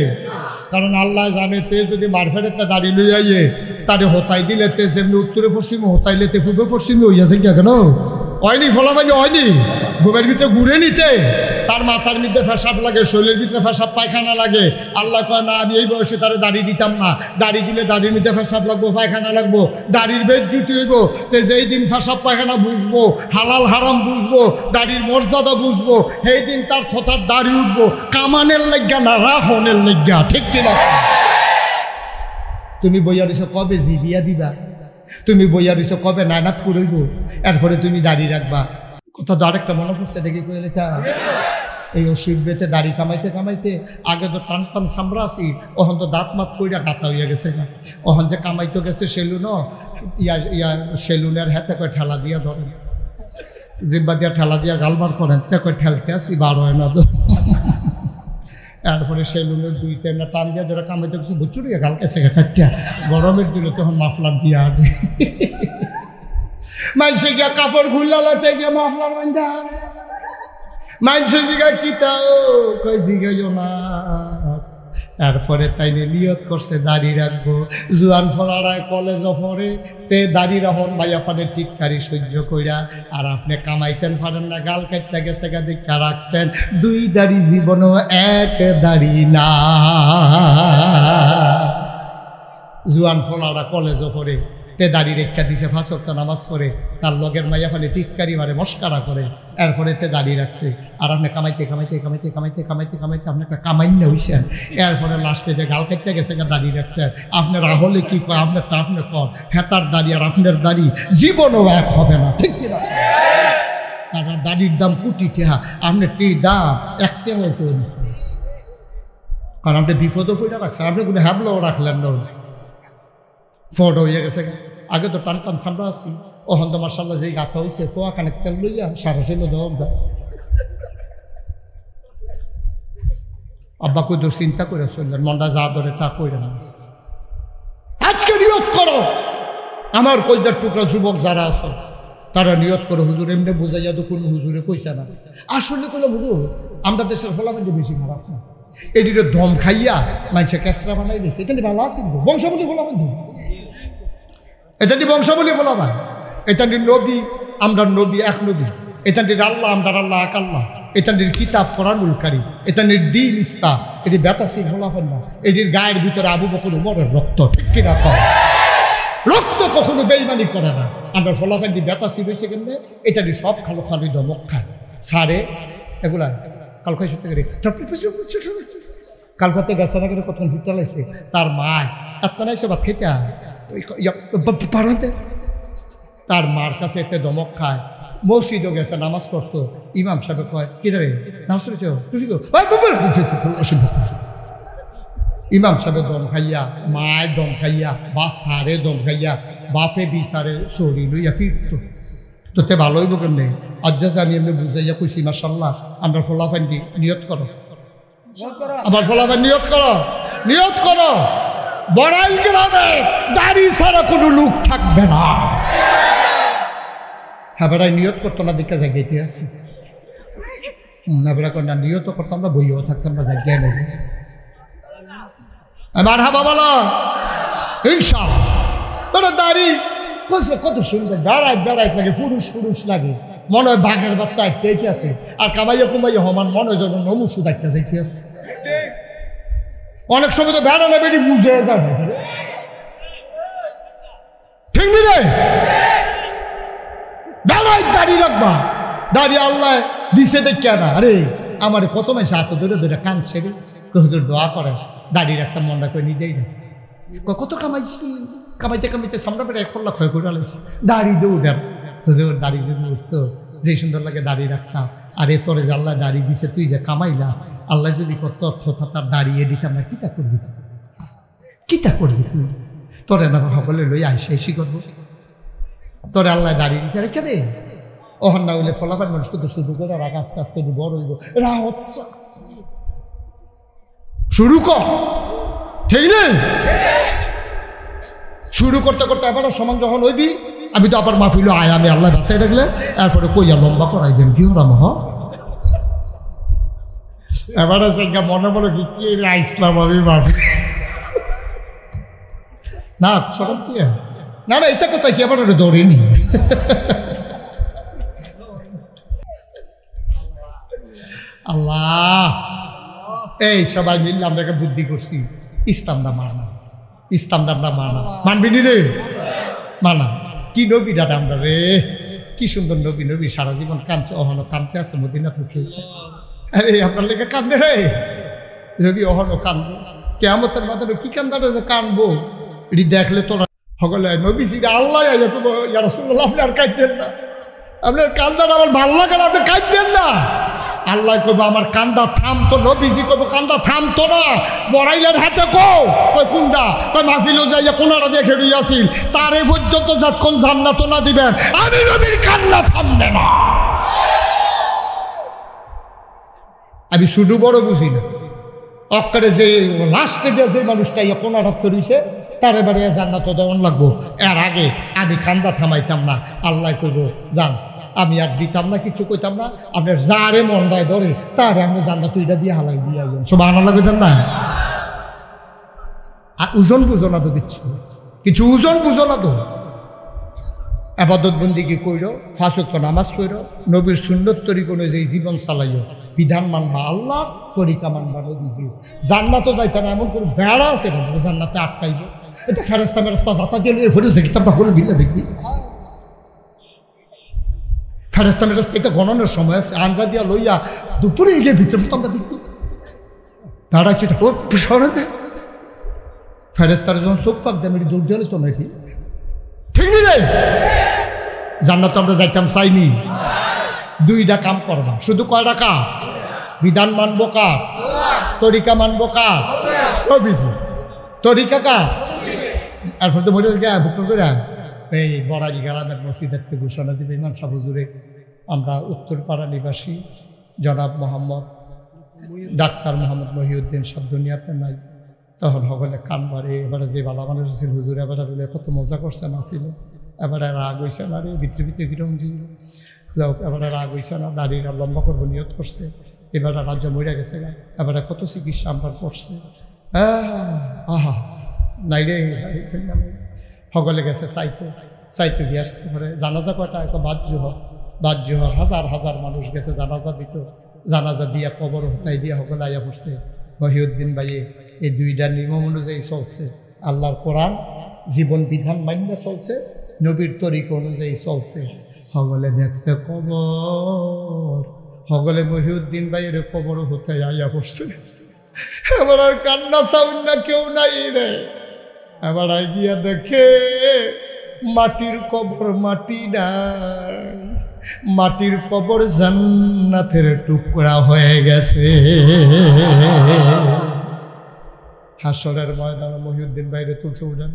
A: কারণ আল্লাহ জানে তে যদি মারফেটের তা দাড়ি লইয়া আইয়ে তারে হতাই দিলে তে যেমনি উত্তরে পশ্চিমে হতাইলে তে পূর্বে পশ্চিমে হইয়াছে কেন? হয়নি ফলাফানি হয়নি? ঘুমের ভিতরে ঘুরে নিতে তার মাথার মধ্যে ফেসাব লাগে, শরীরের ভিতরে ফেসাব পায়খানা লাগে। আল্লাহ কয় না, আমি এই বয়সে তারে দাড়ি দিতাম না। দাড়ি দিলে দাড়ির মধ্যে ফেসাব লাগবো, পায়খানা লাগবো, দাড়ির বেদ জুটি হইব। তো যেই দিন ফেসাব পায়খানা বুঝবো, হালাল হারাম বুঝবো, দাড়ির মর্যাদা বুঝবো, সেই দিন তার কথার দাড়ি উঠবো। কামানের লাগিয়া না রাহনের লাগিয়া, ঠিক কিনা? তুমি বইয়া দিছো কবে জিবিয়া দিবা, তুমি বইয়া দিছো কবে নানাত করইব, এরপরে তুমি দাড়ি রাখবা। কথা তো আরেকটা মনে পড়ছে, দেখি কইলে তা এই ওষুধ বেতে দাড়ি কামাইতে কামাইতে আগে তো টান টান সামরা আছি, ওখান তো দাঁত মাত কইরা গাতা হইয়া গেছে। ওখান যে কামাইতে গেছে সেলুনও ইয়া সেলুনের হাতে কয় ঠেলা দিয়া ধরেন, জিব্বা দিয়া ঠেলা দিয়া গালবার করেন, তে কয় ঠেলতে আসি বার হয় না। এরপরে সেলুনের 2-3 টান দিয়া ধরে কামাইতে গেছে, বুচুরিয়া গাল কেছে কাটিয়া। গরমের দিনে তখন মাফলার দিয়া আনে, মানুষে গিয়া কাপড় খুললাতে গিয়া মাফলার বান্ধা, মানুষের দিকে কিতাও কই জিগাইও না। এরপরে তাইনে নিয়ত করছে দাড়ি রাখবো। জুয়ান ফলারায় কলেজও পড়ে তে দাড়ি রাখুন ভাইয়া ফানের টিটকারি সহ্য কইরা। আর আপনি কামাইতেন পারেন না, গাল কাটতে গেছে গা দেখা রাখছেন। দুই দাড়ি জীবনও এক দাড়ি না। জুয়ান ফলারা কলেজও পড়ে তে দাড়ি রেখা দিছে, 5 ওয়াক্ত নামাজ পড়ে, তার লগের মাইয়া ফানে টিটকারি মারে, মস্কারা করে। এরপরে তে দাড়ি রাখছে। আর আপনি কামাইতে কামাইতে কামাইতে কামাইতে কামাইতে কামাইতে আপনি একটা কামাইন্য হইছেন। এরপরে লাস্টে যে গাল কাটতে গেছে দাড়ি রাখছেন। আপনার আহলে কি কয়, আপনারটা আপনি কর, হেতার দাড়ি আর আপনার দাড়ি জীবনও এক হবে না, ঠিক কিনা? তার দাড়ির দাম কোটি টাকা, আপনার টি দাম 1 টাকা হইতো। কারণ আপনি বিপদও ফুটা রাখছেন, আপনি কোনো হ্যাবলাও রাখলেন না। ফটো হয়ে গেছে। আগে তো টান টান সামরা আছি, ওখান তো মার্শাল্লাহ যেই গাঁথা হয়েছে পোয়া খানেক তেল লইয়া সারা ছিল দেওয়া। আব্বা কই দূর চিন্তা করে চললেন, মনটা যা ধরে তা কইরে না। আজকে নিয়ত করো, আমার কলজার টুকরা যুবক যারা আছে তারা নিয়ত করো। হুজুর এমনি বোঝাইয়া তো কোনো হুজুরে কইছে না। আসলে কোনো হুজুর আমরা দেশের ফলাফল বেশি খারাপ না, এটির দম খাইয়া মানুষের ক্যাসরা বানাই দিয়েছে। এটা ভালো আছে বংশাবলী ফলাফল, এটা বংশাবলী ফলাফল। এটা নবী, আমরা নবী এক নবী। এটা আল্লাহ, আমরা আল্লাহ এক আল্লাহ। এটার কিতাব কোরআনুল কারীম, এটার দিন ইসলাম। এটি বেতাসির ফলাফল না, এটির গায়ের ভিতরে আবু বকর উমরের রক্ত, ঠিক কিনা? রক্ত কখনো বেইমানি করে না। আমরা ফলাফল দিয়ে বেতাসি রয়েছে কেমনে, এটার সব খালো খালি দমক খায় সারে এগুলা। কাল খাই সত্যি করে কালকাতে গেছে না, কিন্তু কখন ফুটালাইছে তার মায় এত নাইছে ভাত খেতে পারতে। তার মার কাছে একটা দমক খায়। মসজিদও গেছে নামাজ পড়তো, ইমাম সাহেব কয় কি ধরে নামাজ পড়েছ, ইমাম সাহেব দম খাইয়া, মায় দম খাইয়া, বা সারে দম খাইয়া, বাপে বিচারে সরি লইয়া ফিরত। তো তে ভালো হইব কেমনি? আজ আমি এমনি বুঝাইয়া কইছি মাশাআল্লাহ। আমরা ফলাফান দি নিয়ত করো, আমার ফলাফান নিয়ত করো, নিয়ত করো। বড়াইল গ্রামে দাড়ি ছাড়া কোনো লোক থাকবে না। হ্যাঁ বেড়াই নিয়ত করতো না, দিকে জায়গাইতে আসি না বেড়া কর না, নিয়ত করতাম না, বইও থাকতাম না, জায়গায় নেব। আমার হা বাবালা ইনশাআল্লাহ দাড়ি কত সুন্দর, বেড়াই বেড়াই লাগে, পুরুষ পুরুষ লাগে, মনে হয় বাঘের বাচ্চা আটতে আছে। আর কামাইয়া কুমাইয়া হমান মনে হয় যখন নমুসুদ একটা যাইতে আছে। অনেক সময় তো বেড়া না বেটি বুঝে যাবে, ঠিক রে? বেড়াই দাড়ি রাখবা, দাড়ি আল্লাহ দিছে দেখে না। আরে আমার কত মানুষ হাতে ধরে ধরে কান ছেড়ে হুজুর দোয়া করে দাড়ি রাখতাম, মনটা করে নিজেই না। কত কামাইছি, কামাইতে কামাইতে সামনে বেড়ে 1 লাখ ক্ষয় করে আলাইছি। দাড়ি দৌড় হুজুর, দাড়ি যদি উঠতো যে সুন্দর লাগে দাড়ি রাখতাম। আর এ তোরে যে আল্লাহ দাড়ি দিছে, তুই যে কামাইলাস, আল্লাহ যদি কত অর্থ তার দাঁড়িয়ে দিতাম না, কিতা করবি, কিতা করবি তুই? তোরে না সকলে লই আইসা এসি করবো, তোরে আল্লাহ দাঁড়িয়ে দিছে। আরে কেদে ওহন না হইলে ফলাফল মানুষ কত শুরু করে রাখ, আস্তে আস্তে বড় হইব। শুরু কর, ঠিক নেই? শুরু করতে করতে এবার সমান যখন হইবি, আমি তো আবার মাফিল আয়, আমি আল্লাহ বাসায় রাখলে এরপরে কইয়া লম্বা করাই দেন, কি হলাম হ এবারে সেটা মনে বলো কি ইসলাম আমি মাফি না সকাল কি না না, এটা কোথায় কি আবার দৌড়েনি। আল্লাহ এই সবাই মিললে আমরা একটা বুদ্ধি করছি, ইসলামটা মানা, ইসলামটা আমরা মানা, মানবি নি রে? মানা কি নবী দাদা আমরা রে, কি সুন্দর নবী, নবী সারা জীবন কাঁদছে, অহনো কাঁদতে আছে মদিনা থেকে। আরে আপনার লেগে কান্দে রে নবী, অহনো কান্দবো কেয়ামতের মাধ্যমে। কি কান্দাটা যে কানবো এটি দেখলে তোরা সকলে নবী সিরা আল্লাহ ইয়া রাসূলুল্লাহ, আপনি আর কাঁদবেন না, আপনার কান্দাটা আমার ভালো লাগে না, আপনি কাঁদবেন না। আল্লাহ কব আমার কান্দা থামতো, নবীজি কব কান্দা থামতো না। বড়াইলের হাতে কই কুন্দা কই মাহফিল যাইয়া কোনারা দেখে রইয়াছিল, তারে পর্যন্ত যতক্ষণ জান্নাত না দিবেন আমি নবীর কান্না থামবে না। আমি শুধু বড় বুঝি না, অক্কারে যে লাস্টে যে মানুষটা ইয়া কোনারা রইছে তারে বাড়ি জান্নাত দেওয়ান লাগবো, এর আগে আমি কান্দা থামাইতাম না। আল্লাহ কইব জান আমি আর দিতাম না, কিছু কইতাম না, আপনার যারে মনটায় ধরে তারে আমি জান্নাত তুইটা দিয়ে হালাই দিয়ে সুবহানাল্লাহ কইতেন না। ওজন বুঝো না তো দিচ্ছ, কিছু ওজন বুঝো না তো। আবাদত বন্দিগি কইরো, 5 ওয়াক্ত নামাজ পড়ো, নবীর সুন্নত তরিকা অনুযায়ী জীবন চালাইও, বিধান মানবা আল্লাহ, তরিকা মানবা নবীজি। জান্নাতও যাইতে না এমন করে বেড়া আছে না জান্নাতে আটকাইব। এটা ফেরেস্তা মেরেস্তা যাতা দিয়ে নিয়ে ফেরেছে কিতাবটা করে বিল্লা দেখবি। ফেরেস্তা মেরেস্তা এটা গণনের সময় আছে, আঞ্জা দিয়া লইয়া দুপুরে গিয়ে ভিতরে আমরা দেখবি দাঁড়াচ্ছি সরে দেয়। ফেরেস্তার যখন চোখ ফাঁক দেয় মেরি দৌড় দিলে তো নাকি ঠিক নেই। জান্নাত আমরা যাইতাম চাইনি। 2টা কাম করবা, শুধু কয়টা কাম? বিধান মানবো কার, তরিকা মানবো কার, তরিকা কার। এরপর তো মরে গা ভুট্টো করে এই বড়ারি গ্রামের মসজিদের ঘোষণা দিবে ইমাম সাহেব হুজুরে, আমরা উত্তরপাড়া নিবাসী জনাব মোহাম্মদ ডাক্তার মোহাম্মদ মহিউদ্দিন সব দুনিয়াতে নাই। তখন সকলে কান বাড়ে, এবারে যে ভালো মানুষ ছিল হুজুর এবারে বলে কত মজা করছে না ফিলে, এবারে রাগ হইছে না রে, ভিতরে ভিতরে কিরম দিল যাও, এবারে রাগ হইছে না, দাঁড়িয়ে লম্বা করবো নিয়ত করছে, এবারে রাজ্য মরে গেছে গা, এবারে কত চিকিৎসা আমরা করছে। আহা নাই রে, সকলে গেছে চাইতে চাইতে গিয়ে পরে জানাজা কয়টা এত বাহ্য হাজার হাজার মানুষ গেছে জানাজা দিত, জানাজা দিয়া কবর হতাই দিয়া সকলে আইয়া পড়ছে। মহিউদ্দিন ভাইয়ে এই 2টা নিয়ম অনুযায়ী চলছে, আল্লাহর কোরআন জীবন বিধান মান্য চলছে, নবীর তরিকা অনুযায়ী চলছে। সকলে দেখছে কবর, সকলে মহিউদ্দিন ভাইয়ের কবর হতাই আইয়া পড়ছে। এবার আর কান্না চাউন না কেউ নাই রে। এবার গিয়া দেখে মাটির কবর, মাটি নাই, মাটির কবর জান্নাতের টুকরা হয়ে গেছে। হাসরের ময়দানে মহিউদ্দিন ভাইরে তুলছে উঠেন।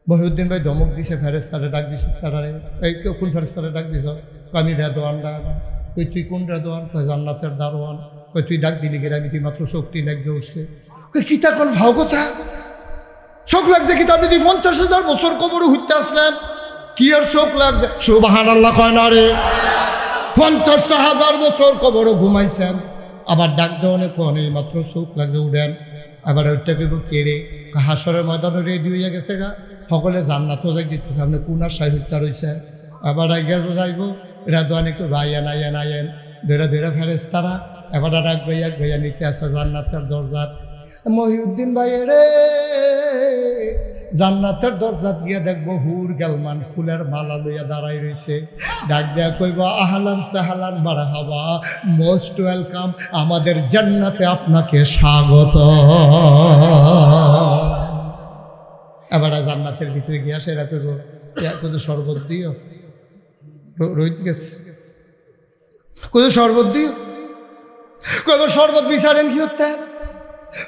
A: মহিউদ্দিন ভাই ধমক দিছে, ফেরেস্তারে ডাক দিছ, তারারে এই কোন ফেরেস্তারে ডাক দিছ? আমি রেদোয়ান ডাকা। কই তুই কোন রেদোয়ান? কই জান্নাতের দারোয়ান। কই তুই ডাক দিলি গেলে আমি তুই মাত্র চোখটি লেগে উঠছে। কই কিতা কোন ভাও কথা চোখ লাগছে কিতা? আপনি 50,000 বছর কবরে হইতে আসলেন, কি আর চোখ লাগছে? সুবহানাল্লাহ কয় না রে, 50,000 বছর কবরে ঘুমাইছেন, আবার ডাক দেওয়ানে কোন এই মাত্র চোখ লাগছে উঠেন। আবার ওইটা কেবল কেড়ে হাসরের ময়দানে রেডি হইয়া গেছে গা, সকলে জান্নাতও যাই দিতেছে, আপনি কোন আশায় হইতে রয়েছে। আবার আগে যাইব রেদওয়ানে কেউ ভাইয়েন আইয়েন আইয়েন ধরে ধরে ফেরেস্তারা এবার ডাক ভাইয়া নিতে আসে জান্নাতের দরজাত। মহিউদ্দিন ভাইয়ের রে জান্নাতের দরজাত গিয়া দেখবো হুর গেলমান ফুলের মালা লইয়া দাঁড়াই রয়েছে। ডাক দেয়া কইব আহলান সাহালান মারহাবা, মোস্ট ওয়েলকাম, আমাদের জান্নাতে আপনাকে স্বাগত। এবার জান্নাতের ভিতরে গিয়া সেরা কইব কত শরবত দিও, রোহিত গেছে কত শরবত দিও, কইব শরবত বিচারেন কি হতে?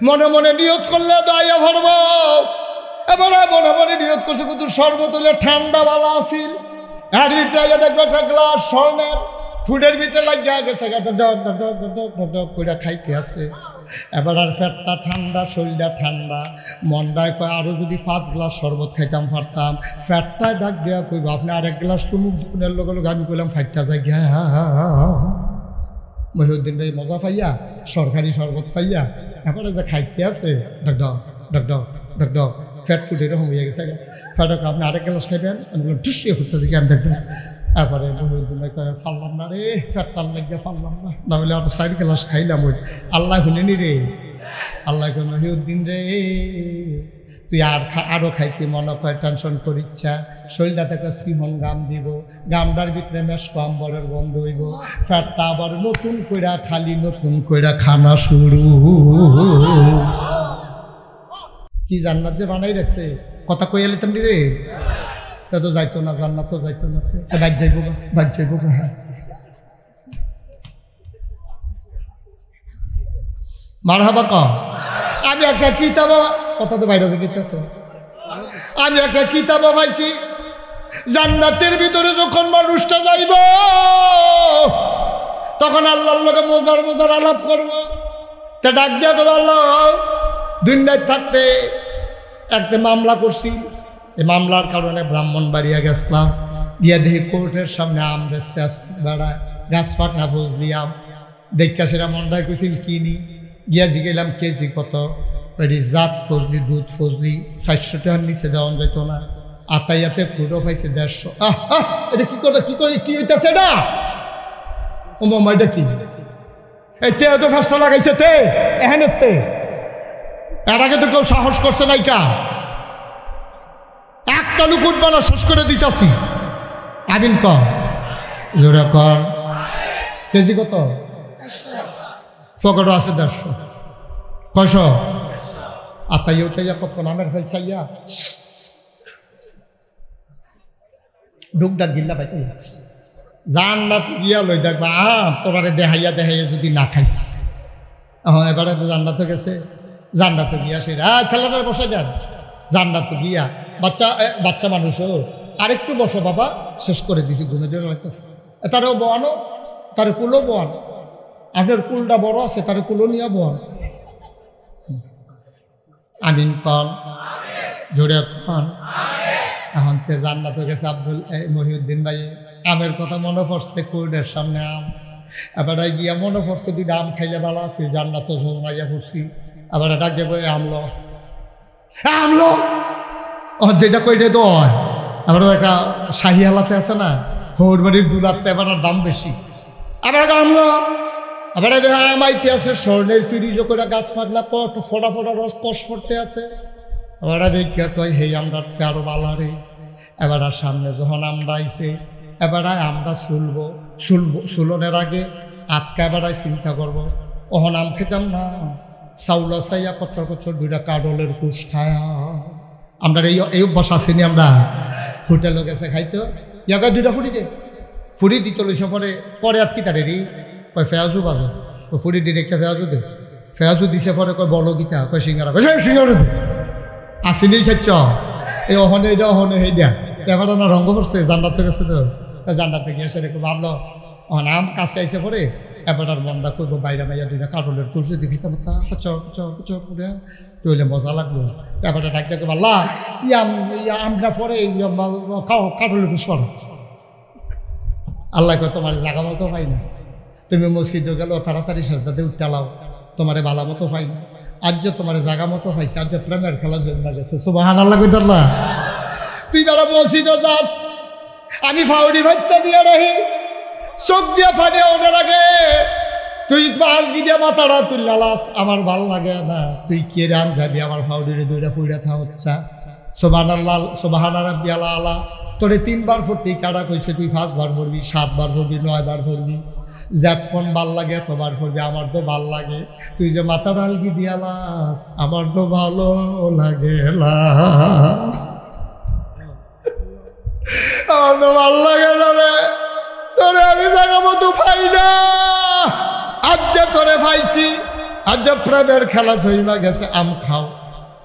A: মনে মনে নিয়ত করলে দয়া ভরব। এবারে মনে মনে নিয়ত করছে কত শরবত হলে ঠান্ডা বালা আসিল, এর ভিতরে দেখবো একটা গ্লাস স্বর্ণের ফুডের ভিতরে লাগিয়া গেছে, করে খাইতে আছে। এবার আর পেটটা ঠান্ডা, শরীরটা ঠান্ডা, মনটায় কয় আরো যদি 5 গ্লাস শরবত খাইতাম পারতাম। ফ্যাটটায় ডাক দেওয়া কইব আপনি আর 1 গ্লাস চুমুক দুপুরের লগে লগে আমি কইলাম ফাইটটা যাই গিয়া। মহিউদ্দিন ভাই মজা পাইয়া সরকারি শরবত পাইয়া এবারে যে খাইতে আছে ডাক ডাক ফ্যাট ফুড এরকম হয়ে গেছে। ফ্যাটক আপনি 1 গ্লাস খাইবেন, আমি বললাম টুসিয়ে ফুটতেছে কি আমি দেখবেন। এরপরে মহিউদ্দিন ভাই কয় ফাললাম না রে, ফ্যাটটার লাগিয়া ফাললাম না, না হলে আরো 4 গ্লাস খাইলাম। ওই আল্লাহ শুনেনি রে, আল্লাহ কয় মহিউদ্দিন রে তুই আরো খাইতে মনে করে টেনশন করিচ্ছা, শরীরটাতে একটা সিমন গাম দিব, গামটার ভিতরে মেশ কম্বলের গন্ধ হইব, ফ্যাটটা আবার নতুন কইরা খালি নতুন কইরা খানা শুরু। কি জান্নাত যে বানাই রাখছে, কথা কইয়া লিতাম রে, তা তো যাইতো না, জান্নাত তো যাইতো না, বাইক যাইব হ্যাঁ। মারহাবা ক আমি একটা কিতাব, কথা তো বাইরে গেছে, আমি একটা কিতাব পাইছি, জান্নাতের ভিতরে যখন মানুষটা যাইব তখন আল্লাহর লগে মজার মজার আলাপ করব। তা ডাক দিয়া কব আল্লাহ দুনিয়ায় থাকতে একটা মামলা করছি, এই মামলার কারণে ব্রাহ্মণবাড়িয়া গেছিলাম, গিয়া দেখি কোর্টের সামনে আম বেচতে আসতে বেড়ায়, গাছ পাকনা ফজলি আম দেখা সেটা মনটায় কইছিল কিনি, গিয়া জিগেলাম কেজি কত, এটি জাত ফজলি দুধ ফজলি 400 টাকার নিচে দেওয়া যেত না। আতাইয়াতে ফুটো পাইছে 150। এটা কি করে কি হইতেছে এটা? ও মামা এটা কি? এই তে তো ফাঁসটা লাগাইছে তে এখানে তে এর আগে তো কেউ সাহস করছে নাই কা? একটা লুক উঠবা না, শেষ করে দিতাছি। আবিন কর জোরে কর। কেজি কত? পকেটও আছে 150। কয়শো? আতাইয়া উঠাইয়া কত নামের ফেলছাইয়া ডুকডাক গিল্লা পাইতে জান্নাত গিয়া লই দেখবা তোরারে দেখাইয়া যদি না খাইস। এবারে তো জান্নাতে গেছে, জান্নাতে গিয়া সেটা ছেলেটার বসে যান। জান্নাতে গিয়া বাচ্চা মানুষও আরেকটু বসো বাবা, শেষ করে দিছি, ঘুমে দিয়ে লাগতেছে। তারও বোয়ানো, তার কুলো বোয়ান। আপনার কুলটা বড় আছে, তার কুলো নিয়ে বোয়ান। আমিন কন জোরে কন। এখন তে জান্নাতে গেছে মহিউদ্দিন ভাই। আমের কথা মনে পড়ছে, কোর্টের সামনে আম। এবার গিয়া মনে পড়ছে 2টা আম খাইলে ভালো আছে, জান্নাতে মাইয়া পড়ছি। আবার ডাক দেবো আমলো আমলো যেটা কইটে তো হয়। আবার একটা শাহি আলাতে আছে না, খোর বাড়ির দুলাতে, এবার দাম বেশি। আবার আমলো আবার আমাইতে আছে স্বর্ণের ফিরিজ করে গাছ পাগলা ফোটা ফোটা রস কষ করতে আছে। এবার দেখিয়া কয় হে আমরা আরো বালারে। এবার সামনে যখন আমরা আইছে, এবার আমরা চুলনের আগে আটকা এবার চিন্তা করবো। ওহন আম খেতাম না, চাউলা চাইয়া কচর 2টা কাডলের কুশ খায়া। আমরা এই অভ্যাস আসেনি। আমরা হোটেলে গেছে খাইতো, ইয়াকে 2টা ফুড়ি দিত লইছে। পরে আটকি তারে রি কয় ফেয়াজু বাজে, ফুড়ি দি রেখে ফেয়াজু দে। ফেয়াজু দিছে পরে কয় বলো গীতা, কয় সিঙ্গারা, কয় সিঙ্গারা দে। আসেনি খাইছ এই অহনে এটা অহনে সেই দিয়া। এবার না রঙ্গ পড়ছে, জান্নাতে গেছে তো, জান্নাতে গিয়ে এসে রেখে ভাবলো অহন আম কাছে আইসে পরে। এবার আর মনটা করবো বাইরে মাইয়া 2টা কাটলের কুশ যদি খেতাম করে তৈলে মজা লাগলো। এবার ডাক দেখে পারলা আমরা পরে কাটলের কুশ করো। আল্লাহ কয় তোমার জাগা মতো পাই না, তুমি মসজিদে গেল তাড়াতাড়ি সাজদাতে উঠালাও, তোমারে বালা মতো পাই না। আজ যে তোমার জাগা মতো পাইছে, আজ যে প্রেমের খেলা জন্মা গেছে। সুবহানাল্লাহ কইতাল্লা। তুই বেড়া মসজিদে যাস, আমি ফাউডি ভাইতে দিয়ে রাখি, চোখ দিয়ে ফাটে ওদের আগে তুই ভাল কি দিয়ে মাথাটা তুললাস, আমার ভাল লাগে না। তুই কে রান যাবি আমার ফাউডিরে 2টা পুইরা থা হচ্ছা। সুবহানাল্লাহ সুবহানা রাব্বিয়াল আলা। তোরে 3বার ফুটি কাটা কইছে, তুই 5 বার পড়বি, 7 বার পড়বি, 9 বার পড়বি। যতক্ষণ ভাল লাগে এতবার পড়বি। আমার তো ভাল লাগে, তুই যে মাথা ডালকি দিয়ালাস, আমার তো ভালো লাগে না, আমার তো ভাল লাগে না রে। তোরে আমি জায়গা মতো পাই না, আজ যে তোরে পাইছি, আজ যে প্রেমের খেলা সইমা গেছে। আম খাও,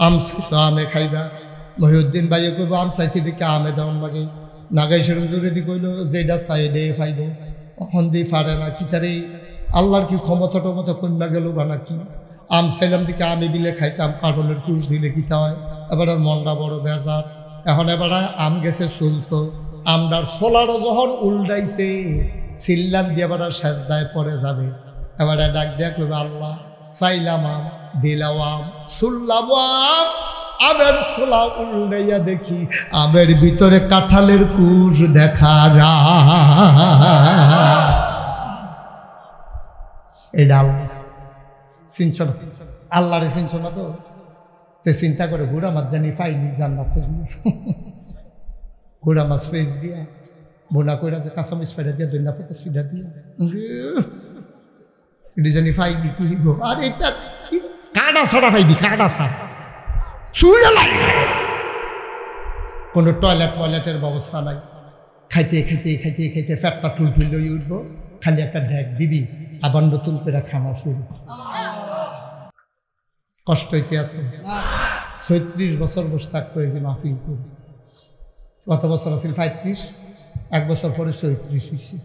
A: আম চাইছো আমে খাইবা। মহিউদ্দিন ভাইয়ে কইব আম চাইছি দেখে আমে দেওয়ান লাগে। নাগাই সেরম যদি কইল যেটা চাই দে ফাইব, হন্দি পারে না। কি তারে আল্লাহর কি ক্ষমতা টমতা কন্যা গেল বা নাকি? আম চাইলাম দিকে আমি বিলে খাইতাম, কাটলের কুশ দিলে কিতা হয়। এবার আর মনটা বড় বেজার। এখন এবার আম গেছে চলতো, আমরার সোলারও যখন উল্টাইছে, চিল্লান দিয়ে এবার সেজদায় পড়ে যাবে। এবারে ডাক দেয়া কইবে আল্লাহ চাইলাম আম, দিলাম আম, শুনলাম আম, আমের সোলা উল্টাইয়া দেখি আমের ভিতরে কাঁঠালের কুশ দেখা যায়। এটা চিনছ না, আল্লাহরে চিনছ না তো? তে চিন্তা করে ঘোড়া মাছ জানি পাইনি জান্নাতে। ঘোড়া মাছ পেঁচ দিয়া বোনা কইরা যে কাঁচামরিচ পাইরা দিয়া দৈনা পাতা সিধা দিয়া এটি জানি পাইনি কি গো। আর এটা কাটা ছাড়া পাইবি, কাটা ছাড়া শুনে নাই। কোনো টয়লেটের ব্যবস্থা নাই। খাইতে খাইতে খাইতে খাইতে ফ্যাটটা টুলটুল লই উঠবো, খালি একটা ঢেক দিবি, আবার নতুন করে খানা শুরু। কষ্ট হইতে আছে। 36 বছর বসে থাকতে হয়েছে মাহফিল করে। গত বছর আছিল 35, 1 বছর পরে 36 হয়েছে।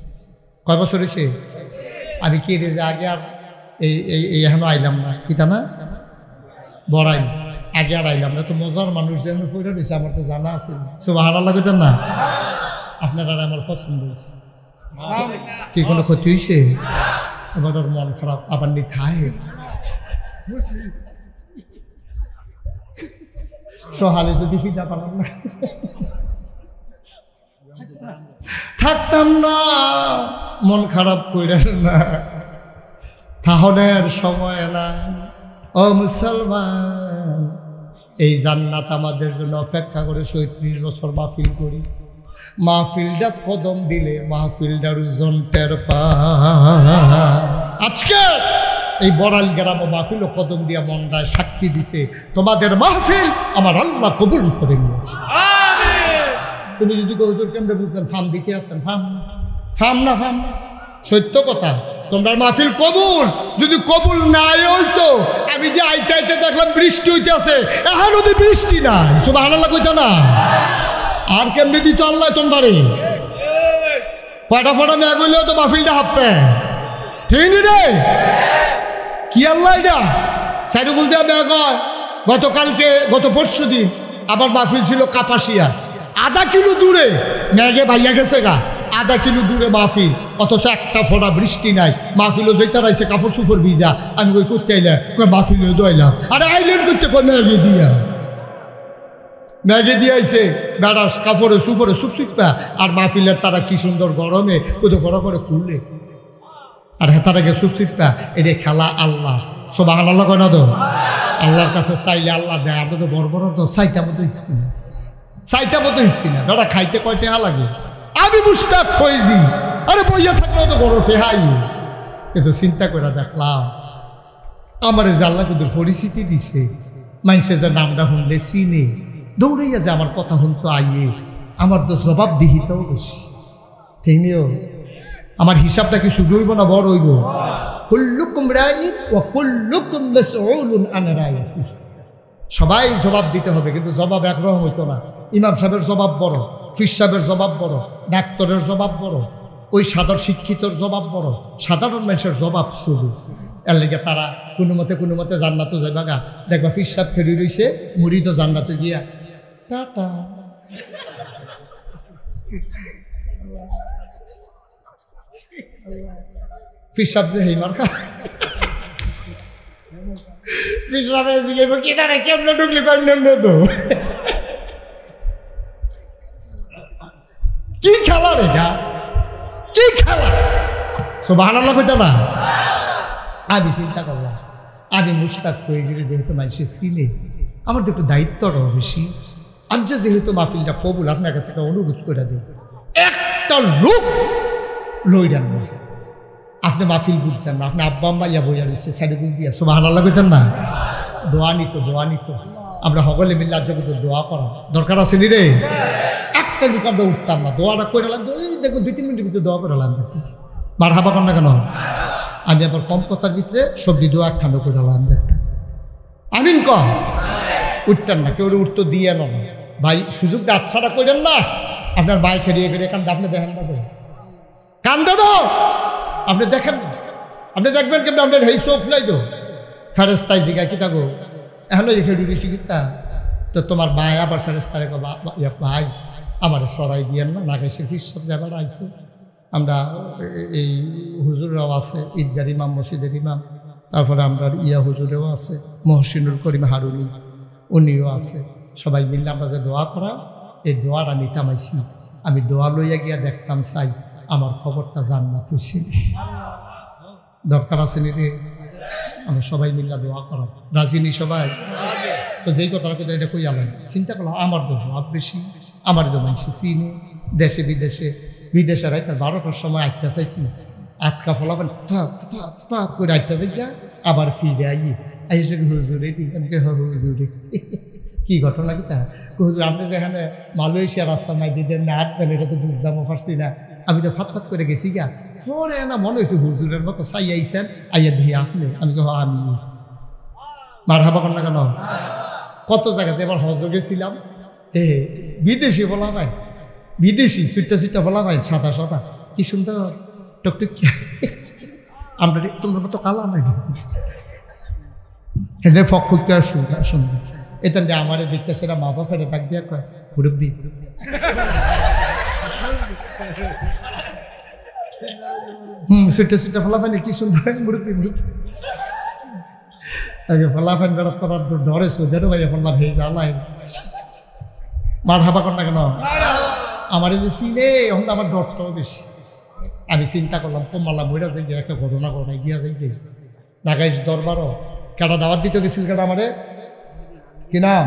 A: কয় বছর হয়েছে? আমি কে রে যে আগে আর এই এখনো আইলাম না, কিতা না বড়াই আগে আর আইলাম না। তো মজার মানুষ যেমন পড়ে রয়েছে আমার তো জানা আছে। সুবহানাল্লাহ কইতেন না? আপনারা আমার পছন্দ হয়েছে। কি কোনো ক্ষতি হয়েছে? এবার ওর মন খারাপ, আবার নি খায় সহালে যদি ফিটা পালাম না থাকতাম না, মন খারাপ করেন না, তাহলের সময় না। ও মুসলমান, এই জান্নাত আমাদের জন্য অপেক্ষা করে ৩৭ বছর মাহফিল করি। মাহফিলটা কদম দিলে মাহফিলটার ওজন টের পায়। আজকে এই বড়াল গ্রাম মাহফিল ও কদম দিয়া মনটায় সাক্ষী দিছে তোমাদের মাহফিল আমার আল্লাহ কবুল করে নিয়েছে। তুমি যদি হুজুর কেমনে বুঝতেন ফার্ম দিতে আসেন, ফার্ম না সত্য কথা, তোমরা মাহফিল কবুল। যদি কবুল নাই হইতো, আমি যে আইতে আইতে দেখলাম বৃষ্টি হইতে আছে, এখন যদি বৃষ্টি নাই সুবহানাল্লাহ কইতো না, আর কেমনে দিত আল্লাহ তোমারে? কয়টা ফটা মেঘ হইলেও তো মাহফিলটা হাঁপবে, ঠিক নি রে? কি আল্লাহ এটা সাইডুল দেওয়া মেঘ হয়। গত পরশু দিন আবার মাহফিল ছিল কাপাসিয়া, 1/2 কিলো দূরে, মেঘে ভাইয়া গেছে গা, 1/2 কিলো দূরে মাহফিল, অথচ একটা ফোঁটা বৃষ্টি নাই। মাহফিলও যেটা রাইছে কাপড় চুপড় ভিজা, আমি কই করতে আইলাম, মাহফিল দইলাম, আরে আইলেন করতে কই মেঘে দিয়ে আইছে বেড়াস কাপড়ে সুপড়ে সুপসুপা, আর মাহফিলের তারা কি সুন্দর গরমে কোথাও ফড়া করে খুললে, আর হেতারাকে সুপসুপা। এটা খেলা আল্লাহ, সুবহানাল্লাহ কয় না তো? আল্লাহর কাছে চাইলে আল্লাহ দেয়। আমরা তো বড় তো চাইটা মতো হিকছি না, বেড়া খাইতে কয় টেহা লাগে। আমি মুস্তাক ফয়েজি, আরে বইয়া থাকলেও তো বড় টেহাই। কিন্তু চিন্তা করে দেখলাম আমার যে আল্লাহ কিন্তু পরিস্থিতি দিছে, মানুষের যে নামটা শুনলে চিনে দৌড়াইয়া যে আমার কথা শুনতো আইয়ে, আমার তো জবাবদিহিতাও বেশি, ঠিক নিও? আমার হিসাবটা কি শুধু হইব না বড় হইব? কুল্লুকুম রাইন ওয়া কুল্লুকুম মাসউলুন আন রাইয়াতিহি। সবাই জবাব দিতে হবে, কিন্তু জবাব একরকম হইতো না। ইমাম সাহেবের জবাব বড়, ফির সাহেবের জবাব বড়, ডাক্তারের জবাব বড়, ওই সাধারণ শিক্ষিতর জবাব বড়, সাধারণ মানুষের জবাব শুধু। এর লেগে তারা কোনো মতে জান্নাতে যাইবা গা, দেখবা ফির সাহেব ফেরি রইছে, মুরিদও জান্নাতে গিয়া টাটা। ফির সাহেব যে হেই মার্কা ফির সাহেব জিজ্ঞেস কি দাঁড়ে কেমনে ঢুকলি তো কি খেলা রে, কি খেলা? সুবহানাল্লাহ কইতা না? আমি চিন্তা করলাম, আমি মুশতাক ফয়েজির যেহেতু মানুষের চিনে, আমার তো একটু দায়িত্বটাও বেশি। আমি যেহেতু মাহফিলটা কবুল, আপনার কাছে একটা অনুরোধ করে দিই, একটা লোক লইডান না। আপনি মাহফিল বুঝছেন না, আপনি আব্বা আম্মা ইয়া বইয়া দিচ্ছে সাইডুল দিয়া, সুবহানাল্লাহ কইতেন না? দোয়া নিত আমরা সকলে মিল্লা জগত দোয়া করা দরকার আছে নি রে? একটা লোক আমরা উঠতাম না, দোয়াটা করে এলাম, দেখুন 2-3 মিনিটের ভিতরে দোয়া করে এলাম, মারহাবা কর না কেন? আমি আবার কম কথার ভিতরে সবজি দোয়া খানো করে এলাম, দেখবেন আমিন কম উঠতেন না, কেউ উঠতো দিয়ে না ভাই, সুযোগটা আচ্ছাটা করেন না। আপনার ভাই খেলিয়ে কান্দে, আপনি দেখেন না তো কান্দে তো, আপনি দেখেন, আপনি দেখবেন কেমন আপনার হেই চোখ নাই তো ফেরেস্তায় জিগা কি থাকো এখন খেলি দিয়েছি কিতা, তো তোমার ভাই আবার ফেরেস্তারে ভাই আমার সরাই দিয়েন না, নাগেশের ফির সব যাবার আইসে, আমরা এই হুজুররাও আছে, ঈদগার ইমাম, মসজিদের ইমাম, তারপরে আমরা হুজুরেও আছে, মহসিনুল করিম হারুনি উনিও আছে, সবাই মিললে আমরা যে দোয়া করা, এই দোয়াটা নিতামাইছি। আমি দোয়া লইয়া গিয়া দেখতাম চাই আমার খবরটা জান্নাত হইছে, দরকার আছে নি রে? আমরা সবাই মিল্লা দোয়া করা রাজিনি সবাই। তো যেই কথাটা কথা এটা কই আলাই চিন্তা করলাম, আমার তো জবাব বেশি, আমার তো মানুষ চিনি, দেশে বিদেশে রাইতে 12টার সময় 8টা চাইছি, আটকা ফলাফেন করে 8টা যাইয়া আবার ফিরে আইসে হুজুরে দিই, হুজুরে কি ঘটনা কি তা হুজুর, আপনি যেখানে মালয়েশিয়া রাস্তা নাই দিতেন না, আটবেন, এটা তো বুঝতামও পারছি না, আমি তো ফাত করে গেছি গা, পরে না মনে হয়েছে হুজুরের মতো চাই আইসেন, আইয়া দিয়ে আপনি, আমি আমি মারহাবা কর না কেন? কত জায়গাতে এবার হজ গেছিলাম, বিদেশি বলা ভাই, বিদেশি সুইটা বলা ভাই, সাদা কি সুন্দর টকটক, আমরা তোমার মতো কালা নাই, এদের ফক ফুকে সুন্দর, এতেন যে আমার দেখতে সেটা মা বাপের ডাক দিয়া কয় মুরব্বি, সুইটা ফলা পাইনি কি সুন্দর মুরব্বি। ফলাফেন বেড়াত করার ডরে সোদেরও ভাই ফল্লা ভেয়ে জ্বালাই মার হাবা কর না কেন আমার যে চিনে এখন আমার ডরটাও বেশি। আমি চিন্তা করলাম কমাল্লা বইরা যাই গিয়ে একটা ঘটনা ঘটাই গিয়া যাই যাই নাগাইশ দরবারও কেটা দাওয়াত দিতে গেছিল কেটা আমারে কি নাম